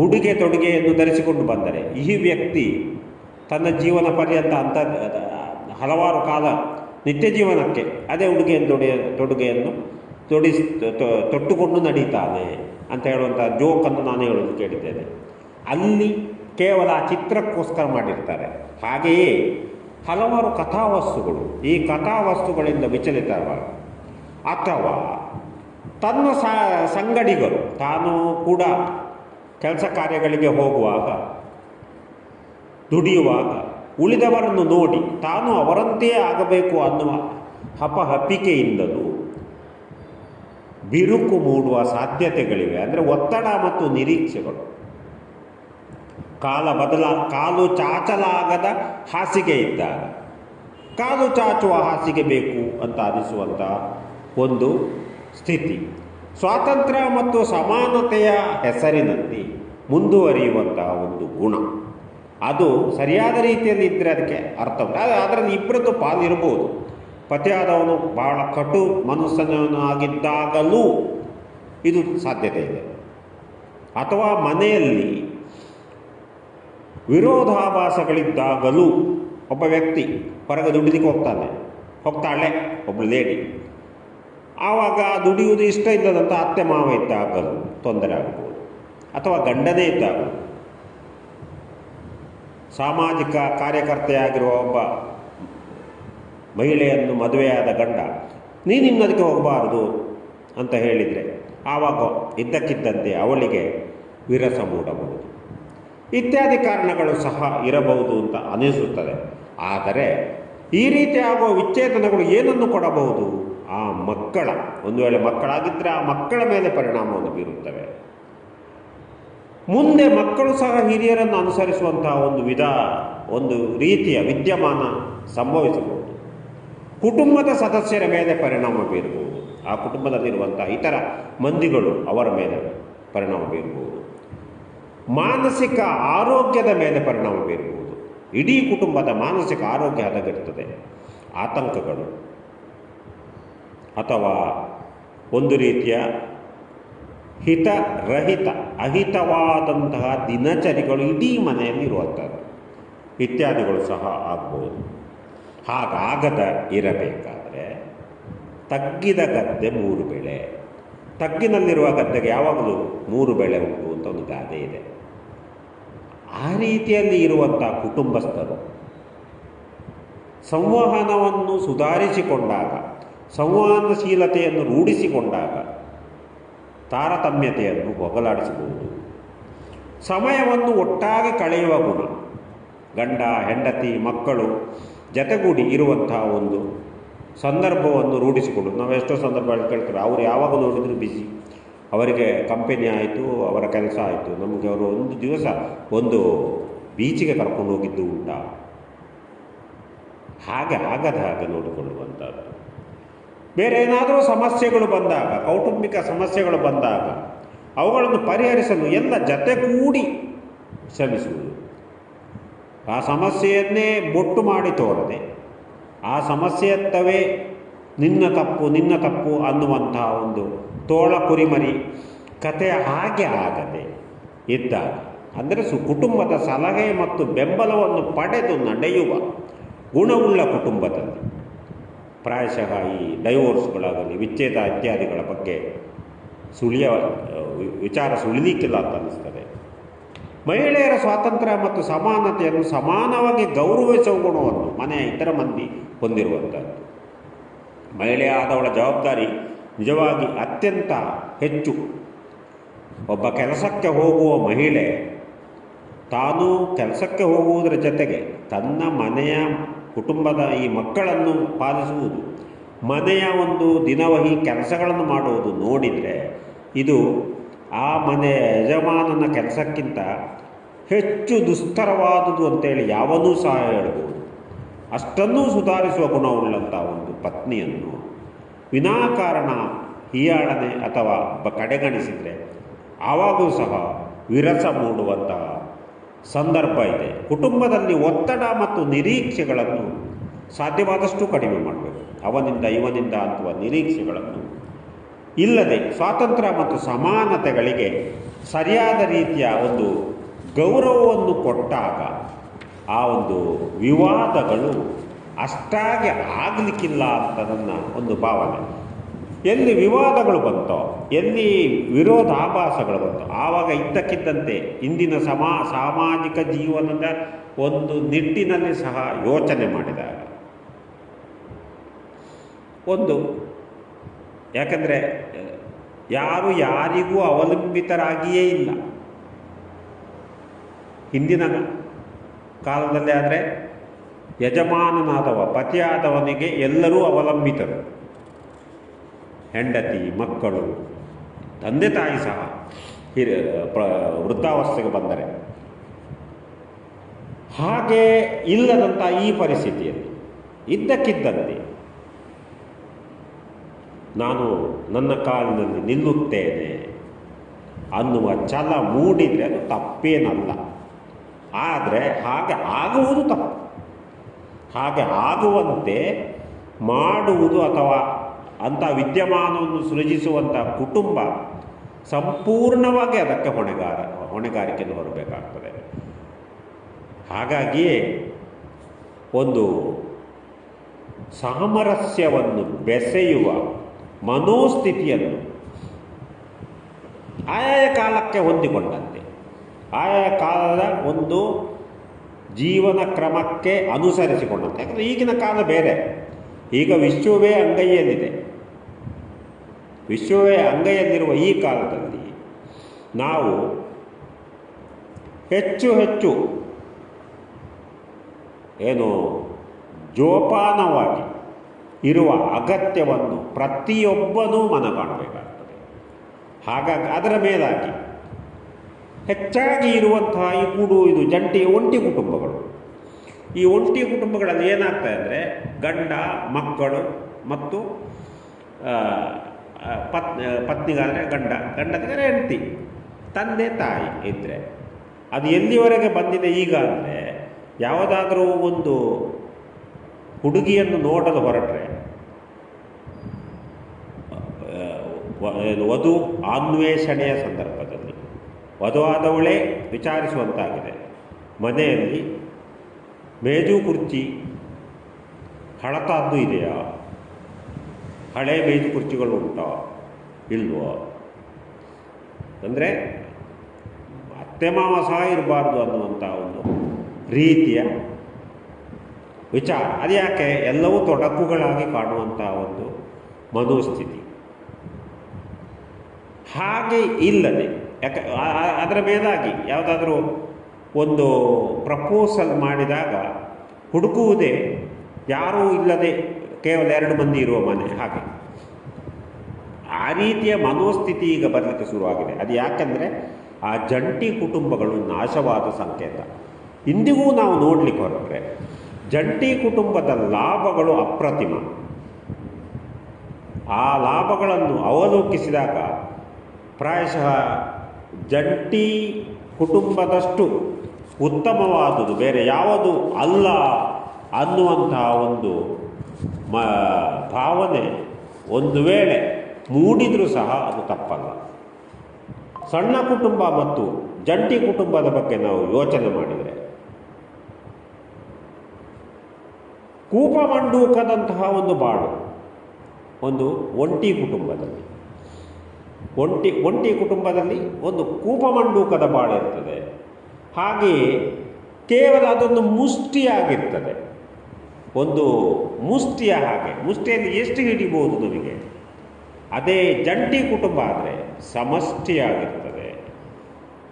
ಉಡುಗೆ ತೊಡುಗೆಯನ್ನು ಧರಿಸಿಕೊಂಡು ಬಂದರೆ ಈ ವ್ಯಕ್ತಿ ತನ್ನ ಜೀವನ ಪರ್ಯಂತ ಹಲವಾರು ಕಾಲ ನಿತ್ಯ ಜೀವನಕ್ಕೆ ಅದೇ ತೊಡುಗೆಯನ್ನು ತೊಟ್ಟುಕೊಂಡು ನಡೀತಾನೆ ಅಂತ ಹೇಳುವಂಥ ಜೋಕನ್ನು ನಾನು ಹೇಳೋದು ಕೇಳಿದ್ದೇನೆ. ಅಲ್ಲಿ ಕೇವಲ ಆ ಚಿತ್ರಕ್ಕೋಸ್ಕರ ಮಾಡಿರ್ತಾರೆ. ಹಾಗೆಯೇ ಹಲವಾರು ಕಥಾವಸ್ತುಗಳು ಈ ಕಥಾವಸ್ತುಗಳಿಂದ ವಿಚಲಿತವಾಗಿ, ಅಥವಾ ತನ್ನ ಸಂಗಡಿಗರು ತಾನು ಕೂಡ ಕೆಲಸ ಕಾರ್ಯಗಳಿಗೆ ಹೋಗುವಾಗ, ದುಡಿಯುವಾಗ ಉಳಿದವರನ್ನು ನೋಡಿ ತಾನು ಅವರಂತೆಯೇ ಆಗಬೇಕು ಅನ್ನುವ ಹಪಹಪಿಕೆಯಿಂದಲೂ ಬಿರುಕು ಮೂಡುವ ಸಾಧ್ಯತೆಗಳಿವೆ. ಅಂದರೆ ಒತ್ತಡ ಮತ್ತು ನಿರೀಕ್ಷೆಗಳು. ಕಾಲು ಚಾಚಲಾಗದ ಹಾಸಿಗೆ ಇದ್ದಾಗ ಕಾಲು ಚಾಚುವ ಹಾಸಿಗೆ ಬೇಕು ಅಂತ ಅನಿಸುವಂಥ ಒಂದು ಸ್ಥಿತಿ, ಸ್ವಾತಂತ್ರ್ಯ ಮತ್ತು ಸಮಾನತೆಯ ಹೆಸರಿನಲ್ಲಿ ಮುಂದುವರಿಯುವಂತಹ ಒಂದು ಗುಣ, ಅದು ಸರಿಯಾದ ರೀತಿಯಲ್ಲಿ ಇದ್ದರೆ ಅದಕ್ಕೆ ಅರ್ಥ ಉಂಟು. ಅದರಲ್ಲಿ ಇಬ್ಬರದ್ದು ಪಾಲಿರ್ಬೋದು. ಪತಿಯಾದವನು ಬಹಳ ಕಟು ಮನುಷ್ಯನಾಗಿದ್ದಾಗಲೂ ಇದು ಸಾಧ್ಯತೆ ಇದೆ. ಅಥವಾ ಮನೆಯಲ್ಲಿ ವಿರೋಧಾಭಾಸಗಳಿದ್ದಾಗಲೂ ಒಬ್ಬ ವ್ಯಕ್ತಿ ಹೊರಗೆ ದುಡಿಲಿಕ್ಕೆ ಹೋಗ್ತಾಳೆ ಒಬ್ಬಳು ಲೇಡಿ. ಆವಾಗ ದುಡಿಯುವುದು ಇಷ್ಟ ಇಲ್ಲದಂಥ ಅತ್ತೆ ಮಾವ ಇದ್ದಾಗಲೂ ತೊಂದರೆ ಆಗ್ಬೋದು, ಅಥವಾ ಗಂಡನೇ ಇದ್ದಾಗಲೂ. ಸಾಮಾಜಿಕ ಕಾರ್ಯಕರ್ತೆಯಾಗಿರುವ ಒಬ್ಬ ಮಹಿಳೆಯನ್ನು ಮದುವೆಯಾದ ಗಂಡ ನೀನಿನ್ನದಕ್ಕೆ ಹೋಗಬಾರದು ಅಂತ ಹೇಳಿದರೆ ಆವಾಗ ಇದ್ದಕ್ಕಿದ್ದಂತೆ ಅವಳಿಗೆ ವಿರಸ ಮೂಡಬಹುದು. ಇತ್ಯಾದಿ ಕಾರಣಗಳು ಸಹ ಇರಬಹುದು ಅಂತ ಅನಿಸುತ್ತದೆ. ಆದರೆ ಈ ರೀತಿ ಆಗುವ ವಿಚ್ಛೇದನಗಳು ಏನನ್ನು ಕೊಡಬಹುದು? ಆ ಮಕ್ಕಳ, ಒಂದು ವೇಳೆ ಮಕ್ಕಳಾಗಿದ್ದರೆ ಆ ಮಕ್ಕಳ ಮೇಲೆ ಪರಿಣಾಮವನ್ನು ಬೀರುತ್ತವೆ. ಮುಂದೆ ಮಕ್ಕಳು ಸಹ ಹಿರಿಯರನ್ನು ಅನುಸರಿಸುವಂತಹ ಒಂದು ರೀತಿಯ ವಿದ್ಯಮಾನ ಸಂಭವಿಸಬಹುದು. ಕುಟುಂಬದ ಸದಸ್ಯರ ಮೇಲೆ ಪರಿಣಾಮ ಬೀರಬಹುದು. ಆ ಕುಟುಂಬದಲ್ಲಿರುವಂಥ ಇತರ ಮಂದಿಗಳು ಅವರ ಮೇಲೆ ಪರಿಣಾಮ ಬೀರಬಹುದು. ಮಾನಸಿಕ ಆರೋಗ್ಯದ ಮೇಲೆ ಪರಿಣಾಮ ಬೀರಬಹುದು. ಇಡೀ ಕುಟುಂಬದ ಮಾನಸಿಕ ಆರೋಗ್ಯ ಹದಗೆಡುತ್ತದೆ. ಆತಂಕಗಳು ಅಥವಾ ಒಂದು ರೀತಿಯ ಹಿತರಹಿತ ಅಹಿತವಾದಂತಹ ದಿನಚರಿಗಳು ಇಡೀ ಮನೆಯಲ್ಲಿ ಇರುವಂಥದ್ದು ಇತ್ಯಾದಿಗಳು ಸಹ ಆಗ್ಬೋದು. ಹಾಗಾಗದ ಇರಬೇಕಾದರೆ ತಗ್ಗಿದ ಗದ್ದೆ 3 ಬೆಳೆ. ತಗ್ಗಿನಲ್ಲಿರುವ ಗದ್ದೆಗೆ ಯಾವಾಗಲೂ 3 ಬೆಳೆ ಉಂಟು ಅಂತ ಒಂದು ಗಾದೆ ಇದೆ. ಆ ರೀತಿಯಲ್ಲಿ ಇರುವಂಥ ಕುಟುಂಬಸ್ಥರು ಸಂವಹನವನ್ನು ಸುಧಾರಿಸಿಕೊಂಡಾಗ, ಸಂವಹನಶೀಲತೆಯನ್ನು ರೂಢಿಸಿಕೊಂಡಾಗ ತಾರತಮ್ಯತೆಯನ್ನು ಹೋಗಲಾಡಿಸಬಹುದು. ಸಮಯವನ್ನು ಒಟ್ಟಾಗಿ ಕಳೆಯುವ ಗುಣ, ಗಂಡ ಹೆಂಡತಿ ಮಕ್ಕಳು ಜತೆಗೂಡಿ ಇರುವಂತಹ ಒಂದು ಸಂದರ್ಭವನ್ನು ರೂಢಿಸಿಕೊಂಡು, ನಾವು ಎಷ್ಟೋ ಸಂದರ್ಭಗಳಲ್ಲಿ ಕೇಳ್ತಾರೆ, ಅವರು ಯಾವಾಗ ನೋಡಿದರೂ ಬಿಸಿ, ಅವರಿಗೆ ಕಂಪೆನಿ ಆಯಿತು, ಅವರ ಕೆಲಸ ಆಯಿತು, ನಮಗೆ ಅವರು ಒಂದು ದಿವಸ ಒಂದು ಬೀಚಿಗೆ ಕರ್ಕೊಂಡು ಹೋಗಿದ್ದು ಉಂಟಾ? ಹಾಗೆ ಆಗದ ಹಾಗೆ ನೋಡಿಕೊಳ್ಳುವಂಥದ್ದು. ಬೇರೆ ಏನಾದರೂ ಸಮಸ್ಯೆಗಳು ಬಂದಾಗ, ಕೌಟುಂಬಿಕ ಸಮಸ್ಯೆಗಳು ಬಂದಾಗ ಅವುಗಳನ್ನು ಪರಿಹರಿಸಲು ಎಲ್ಲ ಜತೆಗೂಡಿ ಶ್ರಮಿಸುವುದು. ಆ ಸಮಸ್ಯೆಯನ್ನೇ ಬೊಟ್ಟು ಮಾಡಿ ತೋರದೆ, ಆ ಸಮಸ್ಯೆಯತ್ತವೇ ನಿನ್ನ ತಪ್ಪು ಅನ್ನುವಂತಹ ಒಂದು ತೋಳ ಕುರಿಮರಿ ಕಥೆಯ ಹಾಗೆ ಆಗದೆ ಇದ್ದಾಗ, ಅಂದರೆ ಕುಟುಂಬದ ಸಲಹೆ ಮತ್ತು ಬೆಂಬಲವನ್ನು ಪಡೆದು ನಡೆಯುವ ಗುಣವುಳ್ಳ ಕುಟುಂಬದಲ್ಲಿ ಪ್ರಾಯಶಃ ಈ ಡೈವೋರ್ಸ್ಗಳಾಗಲಿ ವಿಚ್ಛೇದ ಇತ್ಯಾದಿಗಳ ಬಗ್ಗೆ ವಿಚಾರ ಸುಳಿಲಿಕ್ಕಿಲ್ಲ ಅಂತ ಅನ್ನಿಸ್ತದೆ. ಮಹಿಳೆಯರ ಸ್ವಾತಂತ್ರ್ಯ ಮತ್ತು ಸಮಾನತೆಯನ್ನು ಸಮಾನವಾಗಿ ಗೌರವಿಸುವ ಗುಣವನ್ನು ಮನೆಯ ಇತರ ಮಂದಿ ಹೊಂದಿರುವಂಥದ್ದು. ಮಹಿಳೆಯಾದವಳ ಜವಾಬ್ದಾರಿ ನಿಜವಾಗಿ ಅತ್ಯಂತ ಹೆಚ್ಚು. ಒಬ್ಬ ಕೆಲಸಕ್ಕೆ ಹೋಗುವ ಮಹಿಳೆ ತಾನು ಕೆಲಸಕ್ಕೆ ಹೋಗುವುದರ ಜೊತೆಗೆ ತನ್ನ ಮನೆಯ ಕುಟುಂಬದ ಈ ಮಕ್ಕಳನ್ನು ಪಾಲಿಸುವುದು, ಮನೆಯ ಒಂದು ದಿನವಹಿ ಕೆಲಸಗಳನ್ನು ಮಾಡುವುದು ನೋಡಿದರೆ ಇದು ಆ ಮನೆಯ ಯಜಮಾನನ ಕೆಲಸಕ್ಕಿಂತ ಹೆಚ್ಚು ದುಸ್ತರವಾದುದು ಅಂತೇಳಿ ಯಾವನೂ ಸಹ ಹೇಳ್ಬೋದು. ಅಷ್ಟನ್ನೂ ಸುಧಾರಿಸುವ ಗುಣವುಳ್ಳಂಥ ಒಂದು ಪತ್ನಿಯನ್ನು ವಿನಾಕಾರಣ ಹೀಯಾಳನೆ ಅಥವಾ ಕಡೆಗಣಿಸಿದರೆ ಆವಾಗೂ ಸಹ ವಿರಸ ಮೂಡುವಂತಹ ಸಂದರ್ಭ ಇದೆ. ಕುಟುಂಬದಲ್ಲಿ ಒತ್ತಡ ಮತ್ತು ನಿರೀಕ್ಷೆಗಳನ್ನು ಸಾಧ್ಯವಾದಷ್ಟು ಕಡಿಮೆ ಮಾಡಬೇಕು. ಅವನಿಂದ ಇವನಿಂದ ಅಥವಾ ನಿರೀಕ್ಷೆಗಳನ್ನು ಇಲ್ಲದೆ ಸ್ವಾತಂತ್ರ್ಯ ಮತ್ತು ಸಮಾನತೆಗಳಿಗೆ ಸರಿಯಾದ ರೀತಿಯ ಒಂದು ಗೌರವವನ್ನು ಕೊಟ್ಟಾಗ ಆ ಒಂದು ವಿವಾದಗಳು ಅಷ್ಟಾಗಿ ಆಗಲಿಕ್ಕಿಲ್ಲ ಅಂತ ನನ್ನ ಒಂದು ಭಾವನೆ. ಎಲ್ಲಿ ವಿವಾದಗಳು ಬಂತೋ, ಎಲ್ಲಿ ವಿರೋಧಾಭಾಸಗಳು ಬಂತೋ, ಆವಾಗ ಇದ್ದಕ್ಕಿದ್ದಂತೆ ಇಂದಿನ ಸಾಮಾಜಿಕ ಜೀವನದ ಒಂದು ನಿಟ್ಟಿನಲ್ಲಿ ಸಹ ಯೋಚನೆ ಮಾಡಿದಾಗ ಯಾಕಂದರೆ ಯಾರು ಯಾರಿಗೂ ಅವಲಂಬಿತರಾಗಿಯೇ ಇಲ್ಲ. ಹಿಂದಿನ ಕಾಲದಲ್ಲಿ ಆದರೆ ಯಜಮಾನನಾದವ ಪತಿಯಾದವನಿಗೆ ಎಲ್ಲರೂ ಅವಲಂಬಿತರು. ಹೆಂಡತಿ ಮಕ್ಕಳು ತಂದೆ ತಾಯಿ ಸಹ ವೃದ್ಧಾವಸ್ಥೆಗೆ ಬಂದರೆ. ಹಾಗೆ ಇಲ್ಲದಂಥ ಈ ಪರಿಸ್ಥಿತಿಯಲ್ಲಿ ಇದ್ದಕ್ಕಿದ್ದಂತೆ ನಾನು ನನ್ನ ಕಾಲಿನಲ್ಲಿ ನಿಲ್ಲುತ್ತೇನೆ ಅನ್ನುವ ಛಲ ಮೂಡಿದರೆ ಅದು ತಪ್ಪೇನಲ್ಲ. ಆದರೆ ಹಾಗೆ ಆಗುವುದು ತಪ್ಪು. ಹಾಗೆ ಆಗುವಂತೆ ಮಾಡುವುದು ಅಥವಾ ಅಂಥ ವಿದ್ಯಮಾನವನ್ನು ಸೃಜಿಸುವಂಥ ಕುಟುಂಬ ಸಂಪೂರ್ಣವಾಗಿ ಅದಕ್ಕೆ ಹೊಣೆಗಾರಿಕೆಯನ್ನು ಹೊರಬೇಕಾಗ್ತದೆ. ಹಾಗಾಗಿಯೇ ಒಂದು ಸಾಮರಸ್ಯವನ್ನು ಬೆಸೆಯುವ ಮನೋಸ್ಥಿತಿಯನ್ನು ಆಯಾಯ ಕಾಲಕ್ಕೆ ಹೊಂದಿಕೊಂಡಂತೆ, ಆಯಾಯ ಕಾಲದ ಒಂದು ಜೀವನ ಕ್ರಮಕ್ಕೆ ಅನುಸರಿಸಿಕೊಂಡಂತೆ. ಯಾಕಂದರೆ ಈಗಿನ ಕಾಲ ಬೇರೆ. ಈಗ ವಿಶ್ವವೇ ಅಂಗೈಯಲ್ಲಿದೆ. ವಿಶ್ವವೇ ಅಂಗೈಯಲ್ಲಿರುವ ಈ ಕಾಲದಲ್ಲಿ ನಾವು ಹೆಚ್ಚು ಹೆಚ್ಚು ಏನು ಜೋಪಾನವಾಗಿ ಇರುವ ಅಗತ್ಯವನ್ನು ಪ್ರತಿಯೊಬ್ಬನೂ ಮನಗಾಣಬೇಕಾಗ್ತದೆ. ಹಾಗಾಗಿ ಅದರ ಮೇಲಾಗಿ ಹೆಚ್ಚಾಗಿ ಇರುವಂತಹ ಈ ಇದು ಒಂಟಿ ಕುಟುಂಬಗಳು. ಈ ಒಂಟಿ ಕುಟುಂಬಗಳಲ್ಲಿ ಏನಾಗ್ತದೆ ಅಂದರೆ ಗಂಡ ಮಕ್ಕಳು ಮತ್ತು ಪತ್ನಿಗಾದರೆ ಗಂಡನಿಗೆ ಹೆಂಡತಿ, ತಂದೆ ತಾಯಿ ಇದ್ದರೆ ಅದು ಎಲ್ಲಿವರೆಗೆ ಬಂದಿದೆ ಈಗ ಅಂದರೆ, ಯಾವುದಾದರೂ ಒಂದು ಹುಡುಗಿಯನ್ನು ನೋಡಲು ಹೊರಟ್ರೆ ವಧು ಅನ್ವೇಷಣೆಯ ಸಂದರ್ಭದಲ್ಲಿ ವಧುವಾದವಳೇ ವಿಚಾರಿಸುವಂತಾಗಿದೆ. ಮನೆಯಲ್ಲಿ ಮೇಜು ಕುರ್ಚಿ ಹಳತಾದ್ದು ಇದೆಯಾ, ಹಳೆ ಮೇಜು ಕುರ್ಚಿಗಳು ಉಂಟೋ ಇಲ್ವೋ, ಅಂದರೆ ಅತ್ತೆ ಮಾವ ಸಹ ಇರಬಾರ್ದು ಅನ್ನುವಂಥ ಒಂದು ರೀತಿಯ ವಿಚಾರ. ಅದು ಯಾಕೆ? ಎಲ್ಲವೂ ತೊಡಕುಗಳಾಗಿ ಕಾಣುವಂಥ ಒಂದು ಮನೋಸ್ಥಿತಿ. ಹಾಗೆ ಇಲ್ಲದೆ ಯಾಕೆ ಅದರ ಮೇಲಾಗಿ ಯಾವುದಾದ್ರೂ ಒಂದು ಪ್ರಪೋಸಲ್ ಮಾಡಿದಾಗ ಹುಡುಕುವುದೇ ಯಾರೂ ಇಲ್ಲದೆ ಕೇವಲ 2 ಮಂದಿ ಇರುವ ಮನೆ. ಹಾಗೆ ಆ ರೀತಿಯ ಮನೋಸ್ಥಿತಿ ಈಗ ಬರಲಿಕ್ಕೆ ಶುರುವಾಗಿದೆ. ಅದು ಯಾಕೆಂದರೆ ಆ ಜಂಟಿ ಕುಟುಂಬಗಳು ನಾಶವಾದ ಸಂಕೇತ. ಇಂದಿಗೂ ನಾವು ನೋಡಲಿಕ್ಕೆ ಹೊರಟ್ರೆ ಜಂಟಿ ಕುಟುಂಬದ ಲಾಭಗಳು ಅಪ್ರತಿಮ. ಆ ಲಾಭಗಳನ್ನು ಅವಲೋಕಿಸಿದಾಗ ಪ್ರಾಯಶಃ ಜಂಟಿ ಕುಟುಂಬದಷ್ಟು ಉತ್ತಮವಾದುದು ಬೇರೆ ಯಾವುದು ಅಲ್ಲ ಅನ್ನುವಂತಹ ಒಂದು ಭಾವನೆ ಒಂದು ವೇಳೆ ಮೂಡಿದರೂ ಸಹ ಅದು ತಪ್ಪಲ್ಲ. ಸಣ್ಣ ಕುಟುಂಬ ಮತ್ತು ಜಂಟಿ ಕುಟುಂಬದ ಬಗ್ಗೆ ನಾವು ಯೋಚನೆ ಮಾಡಿದರೆ, ಕೂಪಮಂಡೂಕದಂತಹ ಒಂದು ಬಾಳು ಒಂದು ಒಂಟಿ ಕುಟುಂಬದಲ್ಲಿ, ಒಂಟಿ ಕುಟುಂಬದಲ್ಲಿ ಒಂದು ಕೂಪಮಂಡೂಕದ ಬಾಳು ಇರ್ತದೆ. ಹಾಗೆಯೇ ಕೇವಲ ಅದೊಂದು ಮುಷ್ಟಿಯಾಗಿರ್ತದೆ, ಒಂದು ಮುಷ್ಟಿಯ ಹಾಗೆ. ಮುಷ್ಟಿಯಲ್ಲಿ ಎಷ್ಟು ಹಿಡಿಬೋದು ನಮಗೆ? ಅದೇ ಜಂಟಿ ಕುಟುಂಬ ಆದರೆ ಸಮಷ್ಟಿಯಾಗಿರ್ತದೆ.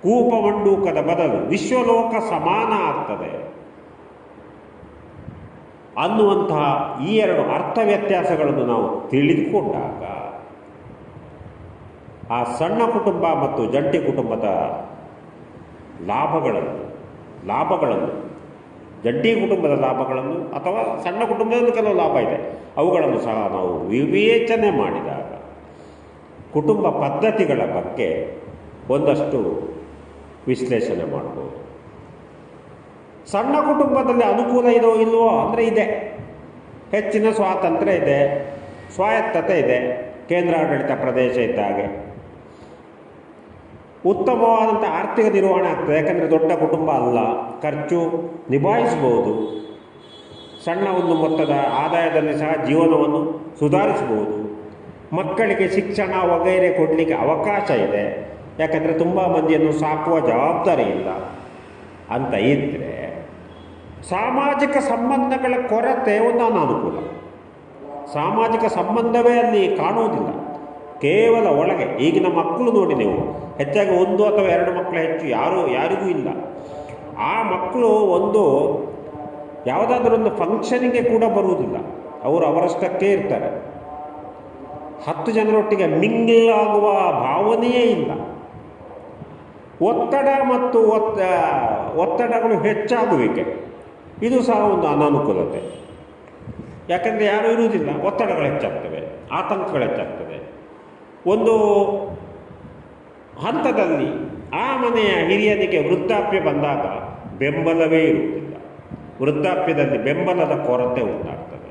ಕೂಪಮಂಡೂಕದ ಬದಲು ವಿಶ್ವಲೋಕ ಸಮಾನ ಆಗ್ತದೆ ಅನ್ನುವಂತಹ ಈ 2 ಅರ್ಥ ವ್ಯತ್ಯಾಸಗಳನ್ನು ನಾವು ತಿಳಿದುಕೊಂಡಾಗ ಆ ಸಣ್ಣ ಕುಟುಂಬ ಮತ್ತು ಜಂಟಿ ಕುಟುಂಬದ ಲಾಭಗಳನ್ನು ಜಂಟಿ ಕುಟುಂಬದ ಲಾಭಗಳನ್ನು ಅಥವಾ ಸಣ್ಣ ಕುಟುಂಬದಲ್ಲಿ ಕೆಲವು ಲಾಭ ಇದೆ, ಅವುಗಳನ್ನು ಸಹ ನಾವು ವಿವೇಚನೆ ಮಾಡಿದಾಗ ಕುಟುಂಬ ಪದ್ಧತಿಗಳ ಬಗ್ಗೆ ಒಂದಷ್ಟು ವಿಶ್ಲೇಷಣೆ ಮಾಡ್ಬೋದು. ಸಣ್ಣ ಕುಟುಂಬದಲ್ಲಿ ಅನುಕೂಲ ಇದೋ ಇಲ್ವೋ ಅಂದರೆ ಇದೆ. ಹೆಚ್ಚಿನ ಸ್ವಾತಂತ್ರ್ಯ ಇದೆ, ಸ್ವಾಯತ್ತತೆ ಇದೆ, ಕೇಂದ್ರಾಡಳಿತ ಪ್ರದೇಶ ಇದ್ದ ಹಾಗೆ ಉತ್ತಮವಾದಂಥ ಆರ್ಥಿಕ ನಿರ್ವಹಣೆ ಆಗ್ತದೆ. ಯಾಕಂದರೆ ದೊಡ್ಡ ಕುಟುಂಬ ಅಲ್ಲ, ಖರ್ಚು ನಿಭಾಯಿಸ್ಬೋದು, ಸಣ್ಣ ಒಂದು ಮೊತ್ತದ ಆದಾಯದಲ್ಲಿ ಸಹ ಜೀವನವನ್ನು ಸುಧಾರಿಸ್ಬೋದು, ಮಕ್ಕಳಿಗೆ ಶಿಕ್ಷಣ ವಗೈರೆ ಕೊಡಲಿಕ್ಕೆ ಅವಕಾಶ ಇದೆ. ಯಾಕಂದರೆ ತುಂಬ ಮಂದಿಯನ್ನು ಸಾಕುವ ಜವಾಬ್ದಾರಿ ಇಲ್ಲ ಅಂತ ಇದ್ದರೆ ಸಾಮಾಜಿಕ ಸಂಬಂಧಗಳ ಕೊರತೆ ಒಂದು ಅನಾನುಕೂಲ. ಸಾಮಾಜಿಕ ಸಂಬಂಧವೇ ಅಲ್ಲಿ ಕಾಣುವುದಿಲ್ಲ, ಕೇವಲ ಒಳಗೆ. ಈಗಿನ ಮಕ್ಕಳು ನೋಡಿ ನೀವು, ಹೆಚ್ಚಾಗಿ 1 ಅಥವಾ 2 ಮಕ್ಕಳು ಹೆಚ್ಚು ಯಾರಿಗೂ ಇಲ್ಲ. ಆ ಮಕ್ಕಳು ಯಾವುದಾದ್ರೂ ಒಂದು ಫಂಕ್ಷನಿಗೆ ಕೂಡ ಬರುವುದಿಲ್ಲ, ಅವರು ಅವರಷ್ಟಕ್ಕೆ ಇರ್ತಾರೆ. 10 ಜನರೊಟ್ಟಿಗೆ ಮಿಂಗಲ್ ಆಗುವ ಭಾವನೆಯೇ ಇಲ್ಲ. ಒತ್ತಡ ಮತ್ತು ಒತ್ತಡಗಳು ಹೆಚ್ಚಾಗುವಿಕೆ, ಇದು ಸಹ ಒಂದು ಅನಾನುಕೂಲತೆ. ಯಾಕಂದರೆ ಯಾರೂ ಇರುವುದಿಲ್ಲ, ಒತ್ತಡಗಳು ಹೆಚ್ಚಾಗ್ತವೆ, ಆತಂಕಗಳು ಹೆಚ್ಚಾಗ್ತವೆ. ಒಂದು ಹಂತದಲ್ಲಿ ಆ ಮನೆಯ ಹಿರಿಯನಿಗೆ ವೃದ್ಧಾಪ್ಯ ಬಂದಾಗ ಬೆಂಬಲವೇ ಇರುವುದಿಲ್ಲ. ವೃದ್ಧಾಪ್ಯದಲ್ಲಿ ಬೆಂಬಲದ ಕೊರತೆ ಉಂಟಾಗ್ತದೆ.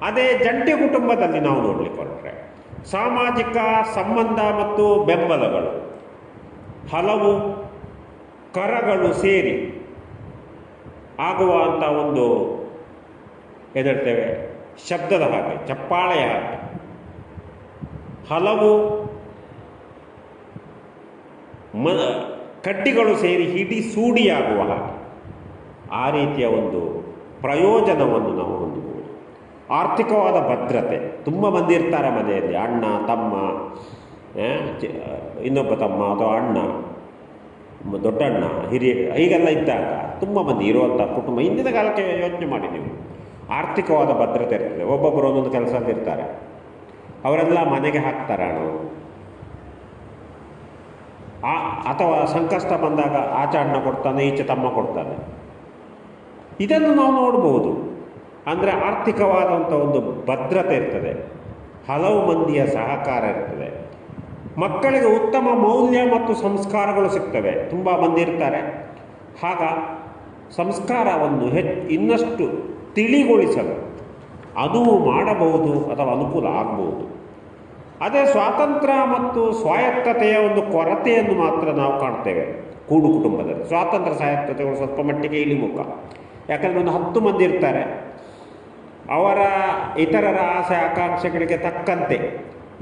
ಅದೇ ಜಂಟಿ ಕುಟುಂಬದಲ್ಲಿ ನಾವು ನೋಡಲಿಕ್ಕೆ ಹೊರಟ್ರೆ ಸಾಮಾಜಿಕ ಸಂಬಂಧ ಮತ್ತು ಬೆಂಬಲಗಳು, ಹಲವು ಕರಗಳು ಸೇರಿ ಆಗುವಂಥ ಒಂದು ಏನಿರ್ತೇವೆ ಶಬ್ದದ ಹಾಗೆ, ಚಪ್ಪಾಳೆಯ ಹಾಗೆ, ಹಲವು ಕಡ್ಡಿಗಳು ಸೇರಿ ಹಿಡಿ ಸೂಡಿಯಾಗುವ ಹಾಗೆ, ಆ ರೀತಿಯ ಒಂದು ಪ್ರಯೋಜನವನ್ನು ನಾವು ಹೊಂದಬಹುದು. ಆರ್ಥಿಕವಾದ ಭದ್ರತೆ, ತುಂಬ ಮಂದಿ ಇರ್ತಾರೆ ಮನೆಯಲ್ಲಿ, ಅಣ್ಣ ತಮ್ಮ, ಇನ್ನೊಬ್ಬ ತಮ್ಮ ಅಥವಾ ಅಣ್ಣ, ದೊಡ್ಡಣ್ಣ, ಹಿರಿಯ, ಹೀಗೆಲ್ಲ ಇದ್ದಾಗ ತುಂಬ ಮಂದಿ ಇರುವಂಥ ಕುಟುಂಬ. ಹಿಂದಿನ ಕಾಲಕ್ಕೆ ಯೋಚನೆ ಮಾಡಿ ನೀವು, ಆರ್ಥಿಕವಾದ ಭದ್ರತೆ ಇರ್ತದೆ. ಒಬ್ಬೊಬ್ಬರು ಒಂದೊಂದು ಕೆಲಸದಲ್ಲಿ ಇರ್ತಾರೆ, ಅವರೆಲ್ಲ ಮನೆಗೆ ಹಾಕ್ತಾರೆ ಹಣವನ್ನು. ಅಥವಾ ಸಂಕಷ್ಟ ಬಂದಾಗ ಆಚೆ ಅಣ್ಣ ಕೊಡ್ತಾನೆ, ಈಚೆ ತಮ್ಮ ಕೊಡ್ತಾನೆ. ಇದನ್ನು ನಾವು ನೋಡ್ಬೋದು. ಅಂದರೆ ಆರ್ಥಿಕವಾದಂಥ ಒಂದು ಭದ್ರತೆ ಇರ್ತದೆ, ಹಲವು ಮಂದಿಯ ಸಹಕಾರ ಇರ್ತದೆ, ಮಕ್ಕಳಿಗೆ ಉತ್ತಮ ಮೌಲ್ಯ ಮತ್ತು ಸಂಸ್ಕಾರಗಳು ಸಿಗ್ತವೆ. ತುಂಬ ಮಂದಿ ಇರ್ತಾರೆ, ಆಗ ಸಂಸ್ಕಾರವನ್ನು ಇನ್ನಷ್ಟು ತಿಳಿಗೊಳಿಸಲು ಅನುವು ಮಾಡಬಹುದು ಅಥವಾ ಅನುಕೂಲ ಆಗಬಹುದು. ಅದೇ ಸ್ವಾತಂತ್ರ್ಯ ಮತ್ತು ಸ್ವಾಯತ್ತತೆಯ ಒಂದು ಕೊರತೆಯನ್ನು ಮಾತ್ರ ನಾವು ಕಾಣ್ತೇವೆ ಕೂಡು ಕುಟುಂಬದಲ್ಲಿ. ಸ್ವಾತಂತ್ರ್ಯ ಸ್ವಾಯತ್ತತೆಗಳು ಸ್ವಲ್ಪ ಮಟ್ಟಿಗೆ ಇಳಿಮುಖ. ಯಾಕಂದರೆ ಒಂದು 10 ಮಂದಿ ಇರ್ತಾರೆ, ಅವರ ಇತರರ ಆಸೆ ಆಕಾಂಕ್ಷೆಗಳಿಗೆ ತಕ್ಕಂತೆ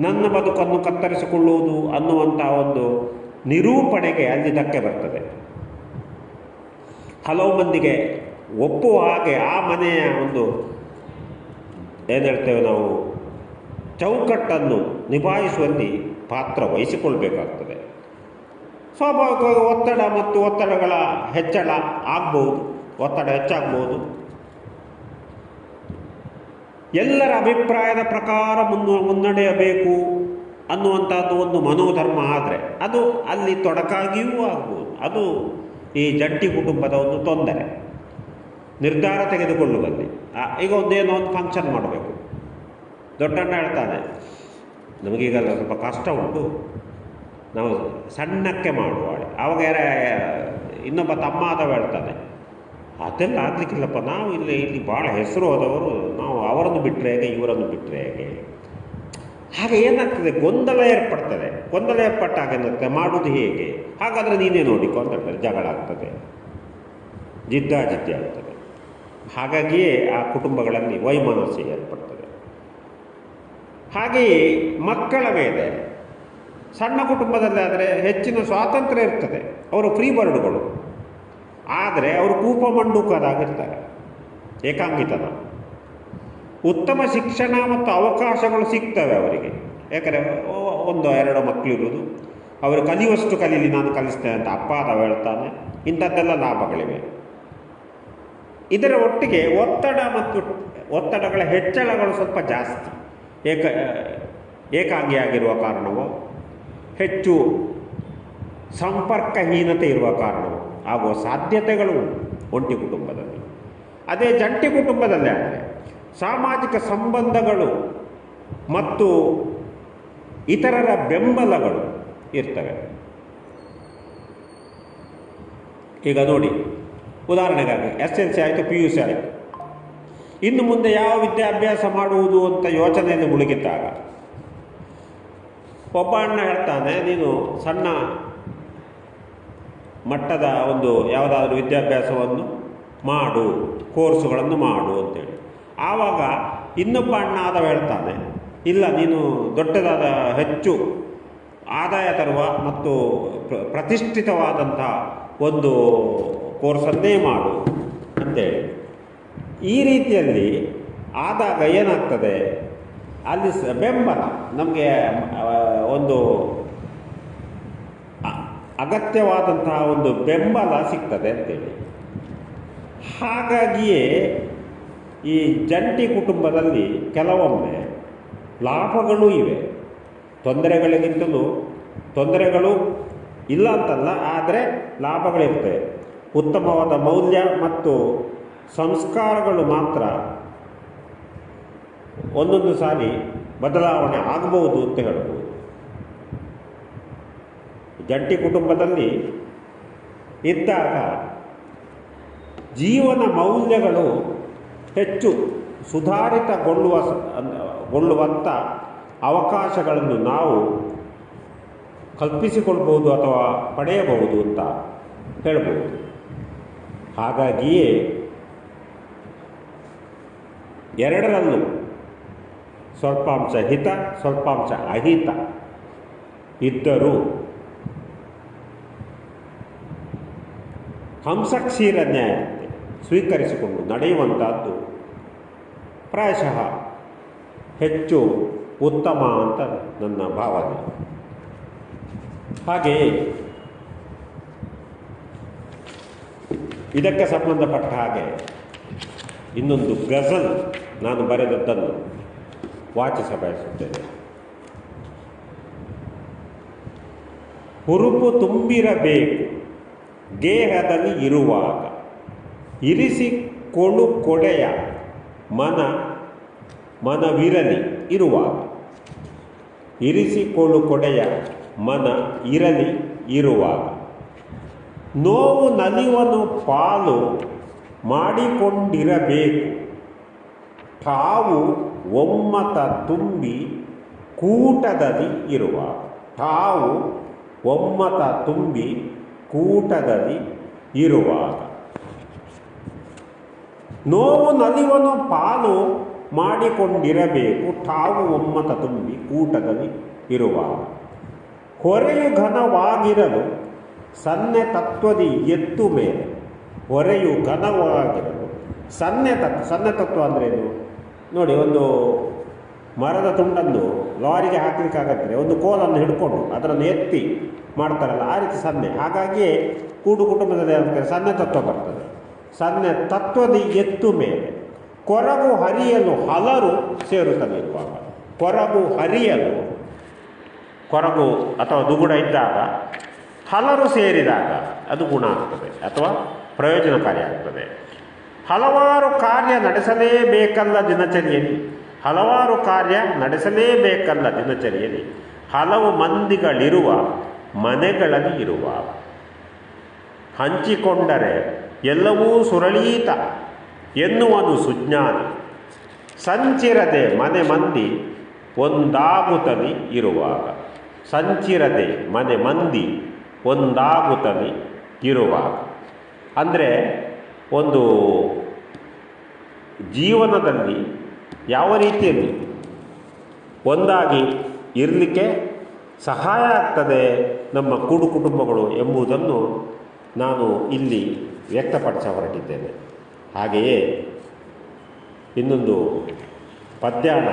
ನನ್ನ ಬದುಕನ್ನು ಕತ್ತರಿಸಿಕೊಳ್ಳುವುದು ಅನ್ನುವಂಥ ಒಂದು ನಿರೂಪಣೆಗೆ ಅಲ್ಲಿ ಧಕ್ಕೆ ಬರ್ತದೆ. ಹಲವು ಮಂದಿಗೆ ಒಪ್ಪುವ ಹಾಗೆ ಆ ಮನೆಯ ಒಂದು ಏನು ಹೇಳ್ತೇವೆ ನಾವು ಚೌಕಟ್ಟನ್ನು ನಿಭಾಯಿಸುವಲ್ಲಿ ಪಾತ್ರ ವಹಿಸಿಕೊಳ್ಬೇಕಾಗ್ತದೆ. ಸ್ವಾಭಾವಿಕವಾಗಿ ಒತ್ತಡ ಮತ್ತು ಒತ್ತಡಗಳ ಹೆಚ್ಚಳ ಆಗ್ಬೋದು, ಒತ್ತಡ ಹೆಚ್ಚಾಗ್ಬೋದು. ಎಲ್ಲರ ಅಭಿಪ್ರಾಯದ ಪ್ರಕಾರ ಮುನ್ನಡೆಯಬೇಕು ಅನ್ನುವಂಥದ್ದು ಒಂದು ಮನೋಧರ್ಮ ಆದರೆ ಅದು ಅಲ್ಲಿ ತೊಡಕಾಗಿಯೂ ಆಗ್ಬೋದು. ಅದು ಈ ಜಂಟಿ ಕುಟುಂಬದ ಒಂದು ತೊಂದರೆ. ನಿರ್ಧಾರ ತೆಗೆದುಕೊಳ್ಳುವಲ್ಲಿ ಈಗ ಒಂದೇನೋ ಒಂದು ಫಂಕ್ಷನ್ ಮಾಡಬೇಕು, ದೊಡ್ಡಣ್ಣ ಹೇಳ್ತಾನೆ ನಮಗೀಗೆಲ್ಲ ಸ್ವಲ್ಪ ಕಷ್ಟ ಉಂಟು, ನಾವು ಸಣ್ಣಕ್ಕೆ ಮಾಡುವ. ಆವಾಗ ಇನ್ನೊಬ್ಬ ತಮ್ಮ ಆದವ ಹೇಳ್ತಾನೆ ಅದೆಲ್ಲ ಆಗಲಿಕ್ಕಿಲ್ಲಪ್ಪ, ನಾವು ಇಲ್ಲಿ ಭಾಳ ಹೆಸರು ಹೋದವರು, ನಾವು ಅವರನ್ನು ಬಿಟ್ಟರೆ ಹೇಗೆ, ಇವರನ್ನು ಬಿಟ್ಟರೆ ಹೇಗೆ. ಹಾಗೆ ಏನಾಗ್ತದೆ, ಗೊಂದಲ ಏರ್ಪಡ್ತದೆ. ಗೊಂದಲ ಏರ್ಪಟ್ಟಾಗ ಏನಾಗ್ತದೆ, ಮಾಡೋದು ಹೇಗೆ, ಹಾಗಾದರೆ ನೀನೇ ನೋಡಿಕೊ ಅಂತ ಹೇಳ್ತಾರೆ. ಜಗಳ ಆಗ್ತದೆ, ಜಿದ್ದಾಜಿದ್ದಿ ಆಗ್ತದೆ. ಹಾಗಾಗಿಯೇ ಆ ಕುಟುಂಬಗಳಲ್ಲಿ ವೈಮನಸ್ಸು ಏರ್ಪಡ್ತದೆ. ಹಾಗೆಯೇ ಮಕ್ಕಳ ಮೇಲೆ ಸಣ್ಣ ಕುಟುಂಬದಲ್ಲಾದರೆ ಹೆಚ್ಚಿನ ಸ್ವಾತಂತ್ರ್ಯ ಇರ್ತದೆ, ಅವರು ಫ್ರೀ ಬರ್ಡ್ಗಳು. ಆದರೆ ಅವರು ಕೂಪ ಮಂಡೂಕರಾಗಿರ್ತಾರೆ, ಏಕಾಂಗಿತನ. ಉತ್ತಮ ಶಿಕ್ಷಣ ಮತ್ತು ಅವಕಾಶಗಳು ಸಿಗ್ತವೆ ಅವರಿಗೆ. ಯಾಕಂದರೆ 1-2 ಮಕ್ಕಳಿರುವುದು, ಅವರು ಕಲಿಯುವಷ್ಟು ಕಲೀಲಿ, ನಾನು ಕಲಿಸ್ತೇನೆ ಅಂತ ಅಪ್ಪ ಆದವ ಹೇಳ್ತಾನೆ. ಇಂಥದ್ದೆಲ್ಲ ಲಾಭಗಳಿವೆ. ಇದರ ಒಟ್ಟಿಗೆ ಒತ್ತಡ ಮತ್ತು ಒತ್ತಡಗಳ ಹೆಚ್ಚಳಗಳು ಸ್ವಲ್ಪ ಜಾಸ್ತಿ. ಏಕಾಂಗಿಯಾಗಿರುವ ಕಾರಣವೋ, ಹೆಚ್ಚು ಸಂಪರ್ಕಹೀನತೆ ಇರುವ ಕಾರಣವೋ ಆಗುವ ಸಾಧ್ಯತೆಗಳು ಒಂಟಿ ಕುಟುಂಬದಲ್ಲಿ. ಅದೇ ಜಂಟಿ ಕುಟುಂಬದಲ್ಲಿ ಆದರೆ ಸಾಮಾಜಿಕ ಸಂಬಂಧಗಳು ಮತ್ತು ಇತರರ ಬೆಂಬಲಗಳು ಇರ್ತವೆ. ಈಗ ನೋಡಿ, ಉದಾಹರಣೆಗಾಗಿ SLC ಆಯಿತು, PUC ಆಯಿತು, ಇನ್ನು ಮುಂದೆ ಯಾವ ವಿದ್ಯಾಭ್ಯಾಸ ಮಾಡುವುದು ಅಂತ ಯೋಚನೆಯಲ್ಲಿ ಮುಳುಗಿದ್ದಾಗ ಒಬ್ಬ ಅಣ್ಣ ಹೇಳ್ತಾನೆ, ನೀನು ಸಣ್ಣ ಮಟ್ಟದ ಒಂದು ಯಾವುದಾದ್ರೂ ವಿದ್ಯಾಭ್ಯಾಸವನ್ನು ಮಾಡು, ಕೋರ್ಸುಗಳನ್ನು ಮಾಡು ಅಂತೇಳಿ. ಆವಾಗ ಇನ್ನೊಬ್ಬ ಅಣ್ಣ ಆದವ ಹೇಳ್ತಾನೆ, ಇಲ್ಲ ನೀನು ದೊಡ್ಡದಾದ ಹೆಚ್ಚು ಆದಾಯ ತರುವ ಮತ್ತು ಪ್ರತಿಷ್ಠಿತವಾದಂಥ ಒಂದು ಕೋರ್ಸನ್ನೇ ಮಾಡು ಅಂತೇಳಿ. ಈ ರೀತಿಯಲ್ಲಿ ಆದಾಗ ಏನಾಗ್ತದೆ, ಅಲ್ಲಿ ಬೆಂಬಲ, ನಮಗೆ ಒಂದು ಅಗತ್ಯವಾದಂತಹ ಒಂದು ಬೆಂಬಲ ಸಿಗ್ತದೆ ಅಂತೇಳಿ. ಹಾಗಾಗಿಯೇ ಈ ಜಂಟಿ ಕುಟುಂಬದಲ್ಲಿ ಕೆಲವೊಮ್ಮೆ ಲಾಭಗಳೂ ಇವೆ, ತೊಂದರೆಗಳು ಇಲ್ಲ ಅಂತಲ್ಲ, ಆದರೆ ಲಾಭಗಳಿರ್ತವೆ. ಉತ್ತಮವಾದ ಮೌಲ್ಯ ಮತ್ತು ಸಂಸ್ಕಾರಗಳು ಮಾತ್ರ ಒಂದೊಂದು ಸಾರಿ ಬದಲಾವಣೆ ಆಗಬಹುದು ಅಂತ ಹೇಳ್ಬೋದು. ಜಂಟಿ ಕುಟುಂಬದಲ್ಲಿ ಇದ್ದಾಗ ಜೀವನ ಮೌಲ್ಯಗಳು ಹೆಚ್ಚು ಸುಧಾರಿತಗೊಳ್ಳುವಂಥ ಅವಕಾಶಗಳನ್ನು ನಾವು ಕಲ್ಪಿಸಿಕೊಳ್ಬೋದು ಅಥವಾ ಪಡೆಯಬಹುದು ಅಂತ ಹೇಳ್ಬೋದು. ಹಾಗಾಗಿಯೇ ಎರಡರಲ್ಲೂ ಸ್ವಲ್ಪಾಂಶ ಹಿತ ಸ್ವಲ್ಪಾಂಶ ಅಹಿತ ಇದ್ದರೂ ಹಂಸಕ್ಷೀರ ನ್ಯಾಯತೆ ಸ್ವೀಕರಿಸಿಕೊಂಡು ನಡೆಯುವಂಥದ್ದು ಪ್ರಾಯಶಃ ಹೆಚ್ಚು ಉತ್ತಮ ಅಂತ ನನ್ನ ಭಾವನೆ. ಹಾಗೆಯೇ ಇದಕ್ಕೆ ಸಂಬಂಧಪಟ್ಟ ಹಾಗೆ ಇನ್ನೊಂದು ಗಜಲ್ ನಾನು ಬರೆದದ್ದನ್ನು ವಾಚಿಸ ಬಯಸುತ್ತೇನೆ. ಹುರುಪು ತುಂಬಿರಬೇಕು ಗೇಹದಲ್ಲಿ ಇರುವಾಗ, ಇರಿಸಿಕೊಳ್ಳು ಕೊಡೆಯ ಮನವಿರಲಿ ಇರುವಾಗ, ಇರಿಸಿಕೊಳ್ಳು ಕೊಡೆಯ ಮನ ಇರಲಿ ಇರುವಾಗ, ನೋವು ನಲಿವನು ಪಾಲು ಮಾಡಿಕೊಂಡಿರಬೇಕು ತಾವು ಒಮ್ಮತ ತುಂಬಿ ಕೂಟದಲ್ಲಿ ಇರುವಾಗ, ತಾವು ಒಮ್ಮತ ತುಂಬಿ ಕೂಟದಲ್ಲಿ ಇರುವಾಗ, ನೋವು ನಲಿವನು ಪಾಲು ಮಾಡಿಕೊಂಡಿರಬೇಕು ತಾವು ಒಮ್ಮತ ತುಂಬಿ ಕೂಟದಲ್ಲಿ ಇರುವಾಗ, ಹೊರೆಯು ಘನವಾಗಿರಲು ಸನ್ನೆ ತತ್ವದಿ ಎತ್ತು ಮೇಲೆ, ಹೊರೆಯು ಘನವಾಗಿರಲು ಸನ್ನೆ ತತ್ವ ಅಂದ್ರೇನು ನೋಡಿ, ಒಂದು ಮರದ ತುಂಡನ್ನು ಲಾರಿಗೆ ಹಾಕಲಿಕ್ಕಾಗತ್ತೆ, ಒಂದು ಕೋಲನ್ನು ಹಿಡ್ಕೊಂಡು ಅದನ್ನು ಎತ್ತಿ ಮಾಡ್ತಾರಲ್ಲ, ಆ ರೀತಿ ಸನ್ನೆ. ಹಾಗಾಗಿಯೇ ಕೂಡು ಕುಟುಂಬದಲ್ಲಿ ಸನ್ನೆ ತತ್ವ ಬರ್ತದೆ. ಸನ್ನೆ ತತ್ವದ ಎತ್ತು ಮೇಲೆ ಕೊರಗು ಹರಿಯಲು ಹಲರು ಸೇರುತ್ತಲಿರುವಾಗ, ಕೊರಗು ಹರಿಯಲು, ಕೊರಗು ಅಥವಾ ದುಗುಡ ಇದ್ದಾಗ ಹಲರು ಸೇರಿದಾಗ ಅದು ಗುಣ ಆಗ್ತದೆ ಅಥವಾ ಪ್ರಯೋಜನಕಾರಿ ಆಗ್ತದೆ. ಹಲವಾರು ಕಾರ್ಯ ನಡೆಸಲೇಬೇಕಲ್ಲ ದಿನಚರಿಯಲ್ಲಿ, ಹಲವಾರು ಕಾರ್ಯ ನಡೆಸಲೇಬೇಕಲ್ಲ ದಿನಚರಿಯಲ್ಲಿ, ಹಲವು ಮಂದಿಗಳಿರುವ ಮನೆಗಳಲ್ಲಿ ಇರುವ, ಹಂಚಿಕೊಂಡರೆ ಎಲ್ಲವೂ ಸುರಳೀತ ಎನ್ನುವನು ಸುಜ್ಞಾನಿ, ಸಂಚಿರದೆ ಮನೆ ಮಂದಿ ಒಂದಾಗುತ್ತಲಿ ಇರುವಾಗ, ಸಂಚಿರದೆ ಮನೆ ಮಂದಿ ಒಂದಾಗುತ್ತಲಿ ಇರುವಾಗ. ಅಂದರೆ ಒಂದು ಜೀವನದಲ್ಲಿ ಯಾವ ರೀತಿಯಲ್ಲಿ ಒಂದಾಗಿ ಇರಲಿಕ್ಕೆ ಸಹಾಯ ಆಗ್ತದೆ ನಮ್ಮ ಕೂಡು ಕುಟುಂಬಗಳು ಎಂಬುದನ್ನು ನಾನು ಇಲ್ಲಿ ವ್ಯಕ್ತಪಡಿಸ ಹೊರಟಿದ್ದೇನೆ. ಹಾಗೆಯೇ ಇನ್ನೊಂದು ಪದ್ಯಾನ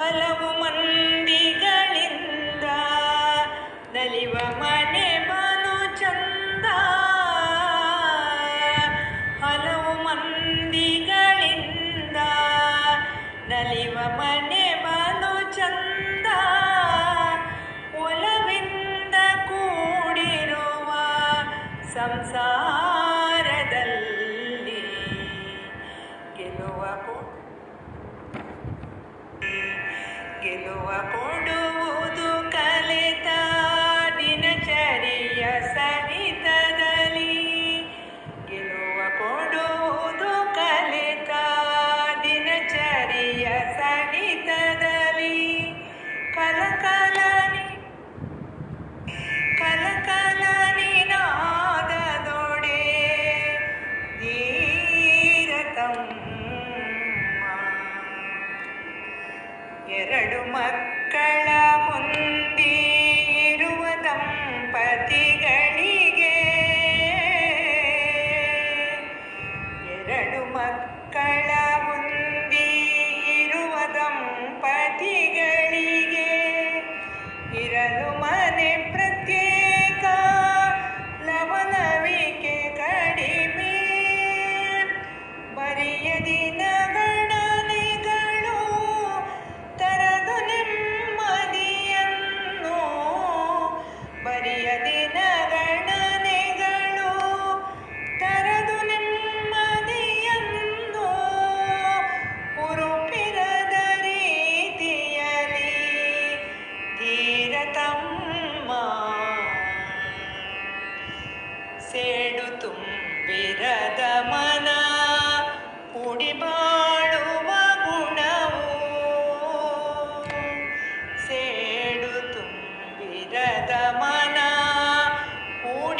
ಹಲವು ಮಂದಿಗಳಿಂದ ನಲಿವ ಮನೆ ಬಲು ಚಂದ, ಹಲವು ಮಂದಿಗಳಿಂದ ನಲಿವ ಮನೆ ಬಲು ಚಂದ, ಒಲವಿಂದ ಕೂಡಿರುವ ಸಂಸಾರದಲ್ಲಿ ಗೆಲುವ ಕೊಡುವುದು ಕಲಿತ ದಿನಚರಿಯ ಸಹಿತದಲ್ಲಿ, ಗೆಲುವ ಕೊಡುವುದು ಕಲಿತ ದಿನಚರಿಯ ಸಹಿತದಲ್ಲಿ, ಕಲಕಲನಿ ನಾದದೊಡೆ ಧೀರತಮ್ಮ. ಎರಡು ಮಕ್ಕಳ ಹೊಂದಿರುವ ದಂಪತಿಗಳಿಗೆ, ಎರಡು ಮಕ್ಕಳ ಹೊಂದಿರುವ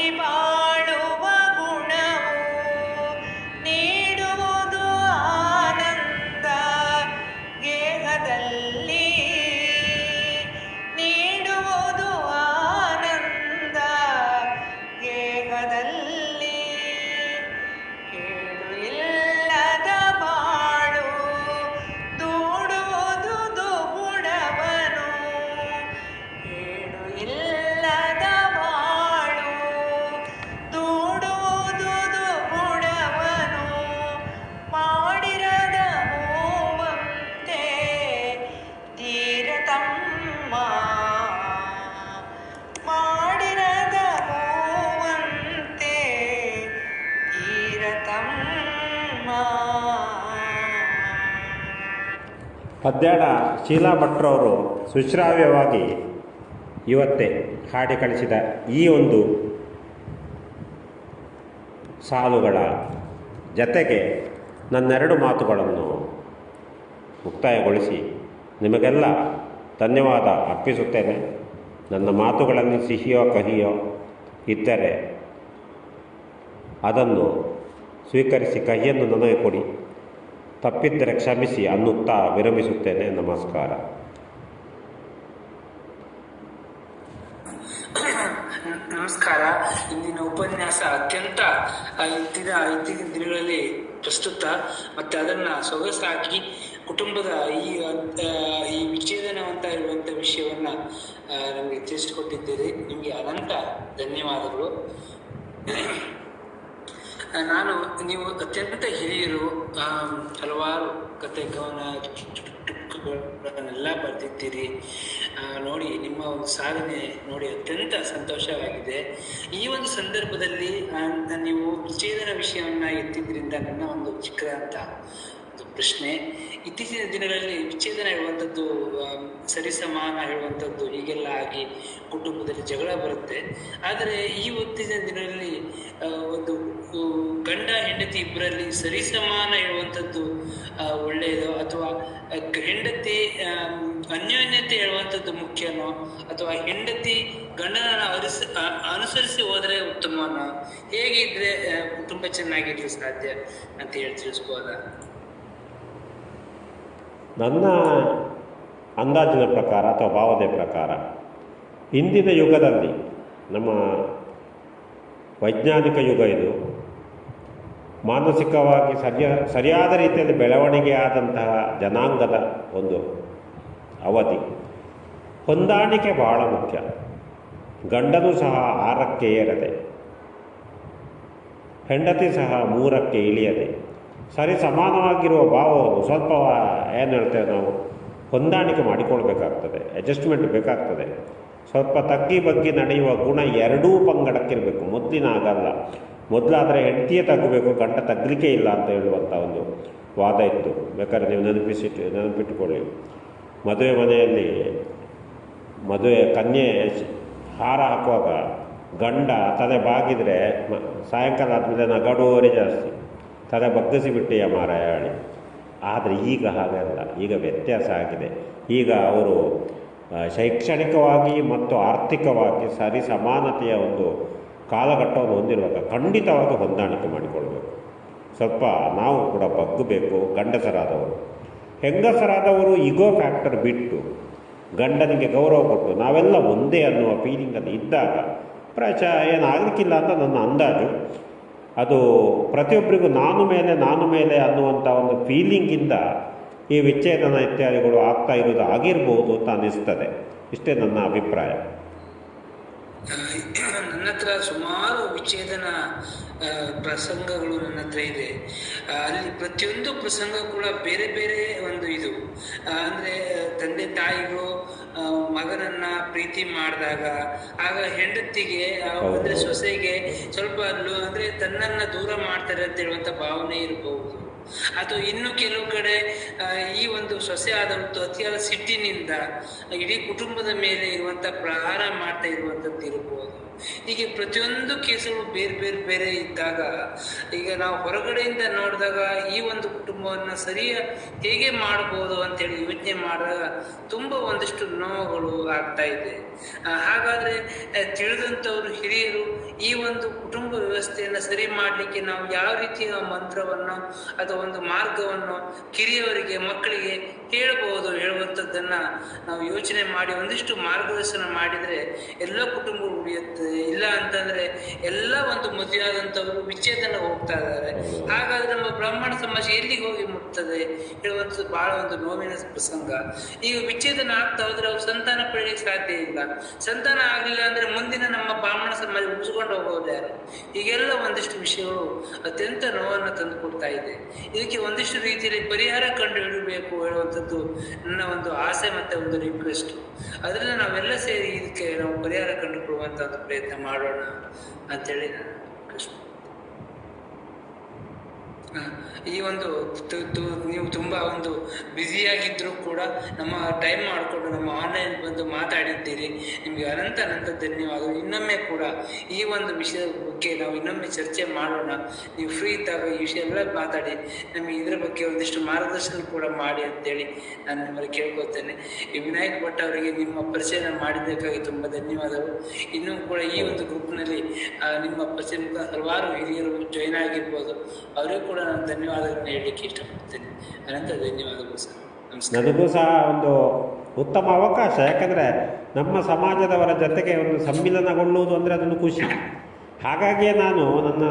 ಕೂಡಿ ಬಾಳುವ ಗುಣವು ನೀಡುವುದು ಆನಂದ ಗೇಹದಲ್ಲಿ, ನೀಡುವುದು ಆನಂದ ಗೇಹದಲ್ಲಿ. ಕೇಡು ಇಲ್ಲದ ಬಾಳು ದೂಡುವುದು ದುಗುಡವನು, ಕೇಡು ಇಲ್ಲದ ಬಾಳು ದೂಡುವುದು ದುಗುಡವನು. ಮಾಡಿರದ ನೋವಂತೆ ತೀರತಮ್ಮ, ಮಾಡಿರದ ನೋವಂತೆ ತೀರತಮ್ಮ. ಪದ್ಯಾಡ ಶೀಲಾ ಭಟ್ರವರು ಸುಶ್ರಾವ್ಯವಾಗಿ ಇವತ್ತೇ ಹಾಡಿ ಕಳಿಸಿದ ಈ ಒಂದು ಸಾಲುಗಳ ಜತೆಗೆ ನನ್ನೆರಡು ಮಾತುಗಳನ್ನು ಮುಕ್ತಾಯಗೊಳಿಸಿ ನಿಮಗೆಲ್ಲ ಧನ್ಯವಾದ ಅರ್ಪಿಸುತ್ತೇನೆ. ನನ್ನ ಮಾತುಗಳಲ್ಲಿ ಸಿಹಿಯೋ ಕಹಿಯೋ ಇದ್ದರೆ ಅದನ್ನು ಸ್ವೀಕರಿಸಿ ಕಹಿಯನ್ನು ನನಗೆ ಕೊಡಿ, ತಪ್ಪಿದ್ದರೆ ಕ್ಷಮಿಸಿ ಅನ್ನುತ್ತಾ ವಿರಮಿಸುತ್ತೇನೆ. ನಮಸ್ಕಾರ. ನಮಸ್ಕಾರ. ಇಂದಿನ ಉಪನ್ಯಾಸ ಅತ್ಯಂತ ಇತ್ತೀಚಿನ ದಿನಗಳಲ್ಲಿ ಪ್ರಸ್ತುತ, ಮತ್ತು ಅದನ್ನು ಸೊಗಸಾಗಿ ಕುಟುಂಬದ ಈ ವಿಚ್ಛೇದನವಂತ ಇರುವಂಥ ವಿಷಯವನ್ನು ನಮಗೆ ತಿಳಿಸಿಕೊಟ್ಟಿದ್ದೀರಿ. ನಿಮಗೆ ಅನಂತ ಧನ್ಯವಾದಗಳು. ನೀವು ಅತ್ಯಂತ ಹಿರಿಯರು, ಹಲವಾರು ಕತೆ ಕವನ ಚುಟುಕುಗಳನ್ನೆಲ್ಲ ಬರೆದಿದ್ದೀರಿ. ನೋಡಿ, ನಿಮ್ಮ ಒಂದು ಸಾಧನೆ ನೋಡಿ ಅತ್ಯಂತ ಸಂತೋಷವಾಗಿದೆ. ಈ ಒಂದು ಸಂದರ್ಭದಲ್ಲಿ ನೀವು ವಿಚ್ಛೇದನ ವಿಷಯವನ್ನು ಎತ್ತಿದ್ರಿಂದ ನನ್ನ ಒಂದು ಚಿಕ್ಕದಂತ ಒಂದು ಪ್ರಶ್ನೆ. ಇತ್ತೀಚಿನ ದಿನಗಳಲ್ಲಿ ವಿಚ್ಛೇದನ ಹೇಳುವಂಥದ್ದು, ಸರಿಸಮಾನ ಹೇಳುವಂಥದ್ದು ಹೀಗೆಲ್ಲ ಆಗಿ ಕುಟುಂಬದಲ್ಲಿ ಜಗಳ ಬರುತ್ತೆ. ಆದರೆ ಈ ಇತ್ತೀಚಿನ ದಿನಗಳಲ್ಲಿ ಒಂದು ಗಂಡ ಹೆಂಡತಿ ಇಬ್ಬರಲ್ಲಿ ಸರಿಸಮಾನ ಹೇಳುವಂಥದ್ದು ಒಳ್ಳೆಯದು, ಅಥವಾ ಹೆಂಡತಿ ಅನ್ಯೋನ್ಯತೆ ಹೇಳುವಂಥದ್ದು ಮುಖ್ಯನೋ, ಅಥವಾ ಹೆಂಡತಿ ಗಂಡನನ್ನು ಅನುಸರಿಸಿ ಹೋದರೆ ಉತ್ತಮನೋ? ಹೇಗಿದ್ರೆ ಕುಟುಂಬ ಚೆನ್ನಾಗಿರಲು ಸಾಧ್ಯ ಅಂತ ಹೇಳಿ ತಿಳಿಸ್ಬೋದಾ? ನನ್ನ ಅಂದಾಜಿನ ಪ್ರಕಾರ ಅಥವಾ ಭಾವನೆ ಪ್ರಕಾರ ಇಂದಿನ ಯುಗದಲ್ಲಿ, ನಮ್ಮ ವೈಜ್ಞಾನಿಕ ಯುಗ ಇದು, ಮಾನಸಿಕವಾಗಿ ಸರಿಯಾದ ರೀತಿಯಲ್ಲಿ ಬೆಳವಣಿಗೆಯಾದಂತಹ ಜನಾಂಗದ ಒಂದು ಅವಧಿ, ಹೊಂದಾಣಿಕೆ ಬಹಳ ಮುಖ್ಯ. ಗಂಡನೂ ಸಹ 6ಕ್ಕೆ ಏರದೆ, ಹೆಂಡತಿ ಸಹ 3ಕ್ಕೆ ಇಳಿಯದೆ, ಸರಿ ಸಮಾನವಾಗಿರುವ ಭಾವವನ್ನು ಸ್ವಲ್ಪ ಏನು ಹೇಳ್ತೇವೆ ನಾವು, ಹೊಂದಾಣಿಕೆ ಮಾಡಿಕೊಳ್ಬೇಕಾಗ್ತದೆ, ಅಡ್ಜಸ್ಟ್ಮೆಂಟ್ ಬೇಕಾಗ್ತದೆ. ಸ್ವಲ್ಪ ತಗ್ಗಿ ಬಗ್ಗಿ ನಡೆಯುವ ಗುಣ ಎರಡೂ ಪಂಗಡಕ್ಕಿರಬೇಕು. ಮೊದಲಿನ ಆಗಲ್ಲ. ಮೊದಲಾದರೆ ಹೆಂಡತಿಯೇ ತಗ್ಗಬೇಕು, ಗಂಡ ತಗ್ಗಲಿಕ್ಕೆ ಇಲ್ಲ ಅಂತ ಹೇಳುವಂಥ ಒಂದು ವಾದ ಇತ್ತು. ಬೇಕಾದ್ರೆ ನೀವು ನೆನಪಿಟ್ಟುಕೊಳ್ಳಿ. ಮದುವೆ ಮನೆಯಲ್ಲಿ ಮದುವೆ ಕನ್ಯೆ ಹಾರ ಹಾಕುವಾಗ ಗಂಡ ತಲೆ ಬಾಗಿದರೆ ಸಾಯಂಕಾಲ ಆದಮೇಲೆ ನಗಡೋರೆ ಜಾಸ್ತಿ, ತಲೆ ಬಗ್ಗಿಸಿಬಿಟ್ಟೆಯ ಮಾರಾಯ ಹೇಳಿ. ಆದರೆ ಈಗ ಹಾಗಲ್ಲ, ಈಗ ವ್ಯತ್ಯಾಸ ಆಗಿದೆ. ಈಗ ಅವರು ಶೈಕ್ಷಣಿಕವಾಗಿ ಮತ್ತು ಆರ್ಥಿಕವಾಗಿ ಸರಿ ಸಮಾನತೆಯ ಒಂದು ಕಾಲಘಟ್ಟವನ್ನು ಹೊಂದಿರುವಾಗ ಖಂಡಿತವಾಗಿ ಹೊಂದಾಣಿಕೆ ಮಾಡಿಕೊಳ್ಬೇಕು. ಸ್ವಲ್ಪ ನಾವು ಕೂಡ ಬಗ್ಗಬೇಕು. ಗಂಡಸರಾದವರು, ಹೆಂಗಸರಾದವರು ಈಗೋ ಫ್ಯಾಕ್ಟರ್ ಬಿಟ್ಟು ಗಂಡನಿಗೆ ಗೌರವ ಕೊಟ್ಟು ನಾವೆಲ್ಲ ಒಂದೇ ಅನ್ನುವ ಫೀಲಿಂಗಲ್ಲಿ ಇದ್ದಾಗ ಪ್ರಾಯಶಃ ಏನಾಗಲಿಕ್ಕಿಲ್ಲ ಅಂತ ನನ್ನ ಅಂದಾಜು. ಅದು ಪ್ರತಿಯೊಬ್ಬರಿಗೂ ನಾನು ಮೇಲೆ ಅನ್ನುವಂಥ ಒಂದು ಫೀಲಿಂಗಿಂದ ಈ ವಿಚ್ಛೇದನ ಇತ್ಯಾದಿಗಳು ಆಗ್ತಾ ಇರೋದು ಆಗಿರ್ಬೋದು ಅಂತ ಅನ್ನಿಸ್ತದೆ. ಇಷ್ಟೇ ನನ್ನ ಅಭಿಪ್ರಾಯ. ನನ್ನ ಹತ್ರ ಸುಮಾರು ವಿಚ್ಛೇದನ ಪ್ರಸಂಗಗಳು ನನ್ನ ಹತ್ರ ಇದೆ. ಅಲ್ಲಿ ಪ್ರತಿಯೊಂದು ಪ್ರಸಂಗ ಕೂಡ ಬೇರೆ ಬೇರೆ ಒಂದು ಇದು, ಅಂದರೆ ತಂದೆ ತಾಯಿಗಳು ಮಗನನ್ನ ಪ್ರೀತಿ ಮಾಡಿದಾಗ ಆಗ ಹೆಂಡತಿಗೆ ಅಂದರೆ ಸೊಸೆಗೆ ಸ್ವಲ್ಪ ಅಂದರೆ ತನ್ನನ್ನು ದೂರ ಮಾಡ್ತಾರೆ ಅಂತ ಹೇಳುವಂಥ ಭಾವನೆ ಇರಬಹುದು. ಅಥವಾ ಇನ್ನು ಕೆಲವು ಕಡೆ ಈ ಒಂದು ಸೊಸೆ ಆದಂಥ ಅತಿಯಾದ ಸಿಟ್ಟಿನಿಂದ ಇಡೀ ಕುಟುಂಬದ ಮೇಲೆ ಇರುವಂಥ ಪ್ರಹಾರ ಮಾಡ್ತಾ ಇರುವಂಥದ್ದು ಇರ್ಬೋದು. ಹೀಗೆ ಪ್ರತಿಯೊಂದು ಕೇಸುಗಳು ಬೇರೆ ಬೇರೆ ಬೇರೆ ಇದ್ದಾಗ ಈಗ ನಾವು ಹೊರಗಡೆಯಿಂದ ನೋಡಿದಾಗ ಈ ಒಂದು ಕುಟುಂಬವನ್ನು ಹೇಗೆ ಮಾಡ್ಬೋದು ಅಂತೇಳಿ ಯೋಚನೆ ಮಾಡಿದಾಗ ತುಂಬ ಒಂದಿಷ್ಟು ನೋವುಗಳು ಆಗ್ತಾ ಇದೆ. ಹಾಗಾದರೆ ತಿಳಿದಂಥವ್ರು ಹಿರಿಯರು ಈ ಒಂದು ಕುಟುಂಬ ವ್ಯವಸ್ಥೆಯನ್ನು ಸರಿ ಮಾಡಲಿಕ್ಕೆ ನಾವು ಯಾವ ರೀತಿಯ ಮಂತ್ರವನ್ನು ಅಥವಾ ಒಂದು ಮಾರ್ಗವನ್ನು ಕಿರಿಯವರಿಗೆ ಮಕ್ಕಳಿಗೆ ಹೇಳುವಂಥದ್ದನ್ನು ನಾವು ಯೋಚನೆ ಮಾಡಿ ಒಂದಿಷ್ಟು ಮಾರ್ಗದರ್ಶನ ಮಾಡಿದರೆ ಎಲ್ಲ ಕುಟುಂಬಗಳು ಉಳಿಯುತ್ತೆ. ಇಲ್ಲ ಅಂತಂದರೆ ಎಲ್ಲ ಒಂದು ಮದುವೆ ಆದಂಥವರು ವಿಚ್ಛೇದನ ಹೋಗ್ತಾ ಇದ್ದಾರೆ. ಹಾಗಾದರೆ ನಮ್ಮ ಬ್ರಾಹ್ಮಣ ಸಮಾಜ ಎಲ್ಲಿಗೆ ಹೋಗಿ ಮುಟ್ತದೆ ಹೇಳುವಂಥದ್ದು ಬಹಳ ಒಂದು ನೋವಿನ ಪ್ರಸಂಗ. ಈಗ ವಿಚ್ಛೇದನ ಆಗ್ತಾ ಹೋದ್ರೆ ಅವ್ರು ಸಂತಾನ ಪಡೆಯಲಿಕ್ಕೆ ಸಾಧ್ಯ ಇಲ್ಲ. ಸಂತಾನ ಆಗಲಿಲ್ಲ ಅಂದರೆ ಮುಂದಿನ ನಮ್ಮ ಬ್ರಾಹ್ಮಣ ಸಮಾಜ ಉಳಿಸ್ಕೊಂಡು ಹೋಗೋದು ಯಾರು? ಹೀಗೆಲ್ಲ ಒಂದಿಷ್ಟು ವಿಷಯಗಳು ಅತ್ಯಂತ ನೋವನ್ನು ತಂದು ಕೊಡ್ತಾ ಇದೆ. ಇದಕ್ಕೆ ಒಂದಿಷ್ಟು ರೀತಿಯಲ್ಲಿ ಪರಿಹಾರ ಕಂಡು ಹಿಡಬೇಕು ಹೇಳುವಂಥದ್ದು ನನ್ನ ಒಂದು ಆಸೆ ಮತ್ತು ಒಂದು ರಿಕ್ವೆಸ್ಟು. ಅದರಿಂದ ನಾವೆಲ್ಲ ಸೇರಿ ಇದಕ್ಕೆ ನಾವು ಪರಿಹಾರ ಕಂಡುಕೊಳ್ಳುವಂಥ ಒಂದು ಪ್ರಯತ್ನ ಮಾಡೋಣ ಅಂತೇಳಿ ನಾನು ರಿಕ್ವೆಸ್ಟ್. ಈ ಒಂದು ನೀವು ತುಂಬ ಒಂದು ಬ್ಯುಸಿಯಾಗಿದ್ದರೂ ಕೂಡ ನಮ್ಮ ಟೈಮ್ ಮಾಡಿಕೊಂಡು ನಮ್ಮ ಆನ್ಲೈನ್ ಬಂದು ಮಾತಾಡಿದ್ದೀರಿ. ನಿಮಗೆ ಅನಂತ ಧನ್ಯವಾದಗಳು. ಇನ್ನೊಮ್ಮೆ ಕೂಡ ಈ ಒಂದು ವಿಷಯದ ಬಗ್ಗೆ ನಾವು ಇನ್ನೊಮ್ಮೆ ಚರ್ಚೆ ಮಾಡೋಣ. ನೀವು ಫ್ರೀ ಇದ್ದಾಗ ಈ ವಿಷಯ ಎಲ್ಲ ಮಾತಾಡಿ ನಮಗೆ ಇದರ ಬಗ್ಗೆ ಒಂದಿಷ್ಟು ಮಾರ್ಗದರ್ಶನ ಕೂಡ ಮಾಡಿ ಅಂತೇಳಿ ನಾನು ನಿಮ್ಮಲ್ಲಿ ಕೇಳ್ಕೊತೇನೆ. ಈ ವಿನಾಯಕ್ ಭಟ್ ಅವರಿಗೆ ನಿಮ್ಮ ಪರಿಚಯ ಮಾಡಿದ್ದಕ್ಕಾಗಿ ತುಂಬ ಧನ್ಯವಾದಗಳು. ಇನ್ನೂ ಕೂಡ ಈ ಒಂದು ಗ್ರೂಪ್ನಲ್ಲಿ ನಿಮ್ಮ ಪರಿಚಯ ಹಲವಾರು ಹಿರಿಯರು ಜಾಯ್ನ್ ಆಗಿರ್ಬೋದು. ಅವರಿಗೂ ಕೂಡ ನಾನು ಧನ್ಯವಾದಗಳನ್ನು ಹೇಳಲಿಕ್ಕೆ ಇಷ್ಟಪಡ್ತೇನೆ. ಅನಂತ ಧನ್ಯವಾದಗಳು ಸರ್. ನಮಸ್ಕಾರ. ನನಗೂ ಸಹ ಒಂದು ಉತ್ತಮ ಅವಕಾಶ. ಯಾಕಂದರೆ ನಮ್ಮ ಸಮಾಜದವರ ಜೊತೆಗೆ ಒಂದು ಸಮ್ಮಿಲನಗೊಳ್ಳುವುದು ಅಂದರೆ ಅದನ್ನು ಖುಷಿ. ಹಾಗಾಗಿಯೇ ನಾನು ನನ್ನ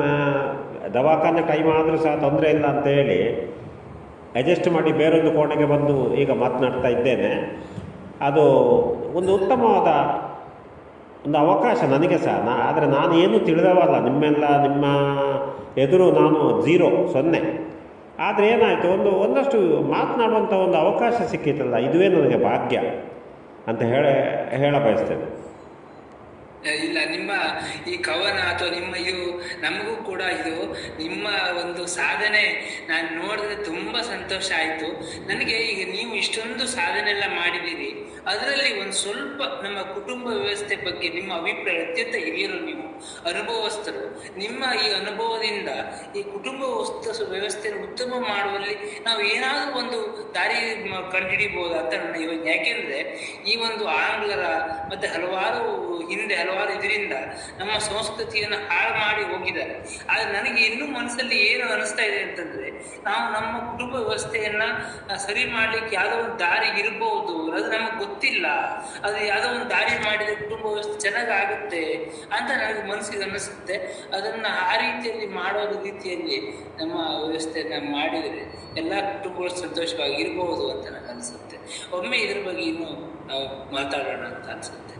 ದವಾಖಾನೆ ಟೈಮ್ ಆದರೂ ಸಹ ತೊಂದರೆ ಇಲ್ಲ ಅಂತ ಹೇಳಿ ಅಡ್ಜಸ್ಟ್ ಮಾಡಿ ಬೇರೊಂದು ಕೋಣೆಗೆ ಬಂದು ಈಗ ಮಾತನಾಡ್ತಾ ಇದ್ದೇನೆ. ಅದು ಒಂದು ಉತ್ತಮವಾದ ಒಂದು ಅವಕಾಶ ನನಗೆ ಸಹ. ಆದರೆ ನಾನು ಏನು ತಿಳಿದವಲ್ಲ, ನಿಮ್ಮ ಎದುರು ನಾನು 0. ಆದರೆ ಏನಾಯಿತು, ಒಂದಷ್ಟು ಮಾತನಾಡುವಂಥ ಒಂದು ಅವಕಾಶ ಸಿಕ್ಕಿತ್ತಲ್ಲ, ಇದುವೇ ನನಗೆ ಭಾಗ್ಯ ಅಂತ ಹೇಳ ಬಯಸ್ತೇನೆ. ಇಲ್ಲ, ನಿಮ್ಮ ಈ ಕವನ ಅಥವಾ ನಿಮ್ಮ ಇದು ನಮಗೂ ಕೂಡ ಇದು ನಿಮ್ಮ ಒಂದು ಸಾಧನೆ ನಾನು ನೋಡಿದ್ರೆ ತುಂಬ ಸಂತೋಷ ಆಯಿತು ನನಗೆ. ಈಗ ನೀವು ಇಷ್ಟೊಂದು ಸಾಧನೆ ಎಲ್ಲ ಮಾಡಿದ್ದೀರಿ, ಅದರಲ್ಲಿ ಒಂದು ಸ್ವಲ್ಪ ನಮ್ಮ ಕುಟುಂಬ ವ್ಯವಸ್ಥೆ ಬಗ್ಗೆ ನಿಮ್ಮ ಅಭಿಪ್ರಾಯ. ಅತ್ಯಂತ ಹಿರಿಯರು, ನೀವು ಅನುಭವಸ್ಥರು. ನಿಮ್ಮ ಈ ಅನುಭವದಿಂದ ಈ ಕುಟುಂಬ ವ್ಯವಸ್ಥೆಯನ್ನು ಉತ್ತಮ ಮಾಡುವಲ್ಲಿ ನಾವು ಏನಾದರೂ ಒಂದು ದಾರಿ ಕಂಡುಹಿಡಿಬೋದು ಅಂತ ನನ್ನ ಯೋಚನೆ. ಯಾಕೆಂದರೆ ಈ ಒಂದು ಆಂಗ್ಲರ ಮತ್ತು ಹಲವಾರು ಇದರಿಂದ ನಮ್ಮ ಸಂಸ್ಕೃತಿಯನ್ನು ಹಾಳು ಮಾಡಿ ಹೋಗಿದ್ದಾರೆ. ಆದರೆ ನನಗೆ ಇನ್ನೂ ಮನಸ್ಸಲ್ಲಿ ಏನು ಅನಿಸ್ತಾ ಇದೆ ಅಂತಂದರೆ, ನಾವು ನಮ್ಮ ಕುಟುಂಬ ವ್ಯವಸ್ಥೆಯನ್ನು ಸರಿ ಮಾಡಲಿಕ್ಕೆ ಯಾವುದೋ ಒಂದು ದಾರಿ ಇರ್ಬೋದು, ಅದು ನಮಗೆ ಗೊತ್ತಿಲ್ಲ. ಅದು ಯಾವುದೋ ಒಂದು ದಾರಿ ಮಾಡಿದರೆ ಕುಟುಂಬ ವ್ಯವಸ್ಥೆ ಚೆನ್ನಾಗಾಗುತ್ತೆ ಅಂತ ನನಗೆ ಮನಸ್ಸಿಗೆ ಅನ್ನಿಸುತ್ತೆ. ಅದನ್ನು ಆ ರೀತಿಯಲ್ಲಿ ಮಾಡೋ ರೀತಿಯಲ್ಲಿ ನಮ್ಮ ವ್ಯವಸ್ಥೆಯನ್ನು ಮಾಡಿದರೆ ಎಲ್ಲ ಕುಟುಂಬಗಳು ಸಂತೋಷವಾಗಿರ್ಬೋದು ಅಂತ ನನಗೆ ಅನಿಸುತ್ತೆ. ಒಮ್ಮೆ ಇದ್ರ ಬಗ್ಗೆ ಇನ್ನೂ ನಾವು ಮಾತಾಡೋಣ ಅಂತ ಅನಿಸುತ್ತೆ.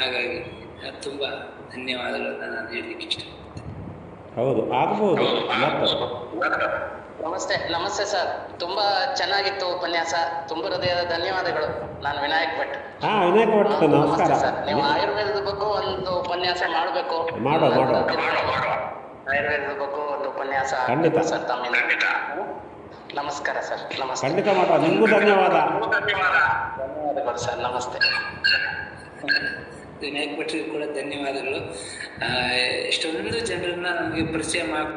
ಹಾಗಾಗಿ ತುಂಬ ಧನ್ಯವಾದಗಳನ್ನು ನಾನು ಹೇಳಲಿಕ್ಕೆ ಇಷ್ಟಪಡ್ತೇನೆ. ಹೌದು, ಆಗ್ಬೋದು. ನಮಸ್ತೆ ಸರ್. ತುಂಬಾ ಚೆನ್ನಾಗಿತ್ತು ಉಪನ್ಯಾಸ. ತುಂಬ ಹೃದಯದ ಧನ್ಯವಾದಗಳು. ನಾನು ವಿನಾಯಕ್ ಭಟ್. ವಿನಾಯಕ್ ಭಟ್, ನಮಸ್ಕಾರ ಸರ್. ನೀವು ಆಯುರ್ವೇದದ ಬಗ್ಗೆ ಒಂದು ಉಪನ್ಯಾಸ ಮಾಡಬೇಕು. ಆಯುರ್ವೇದದ ಬಗ್ಗೆ ಒಂದು ಉಪನ್ಯಾಸ ಸರ್ ತಮ್ಮಿಂದ. ನಮಸ್ಕಾರ ಸರ್. ನಮಸ್ತೆ. ಖಂಡಿತ ಮಾಡುವ. ನಿಮಗೂ ಧನ್ಯವಾದಗಳು ಸರ್. ನಮಸ್ತೆ. ವಿನಾಯಕ್ ಭಟ್ರಿಗೆ ಕೂಡ ಧನ್ಯವಾದಗಳು. ಎಷ್ಟೊಂದು ಜನರನ್ನ ನಮಗೆ ಪರಿಚಯ ಮಾಡಿ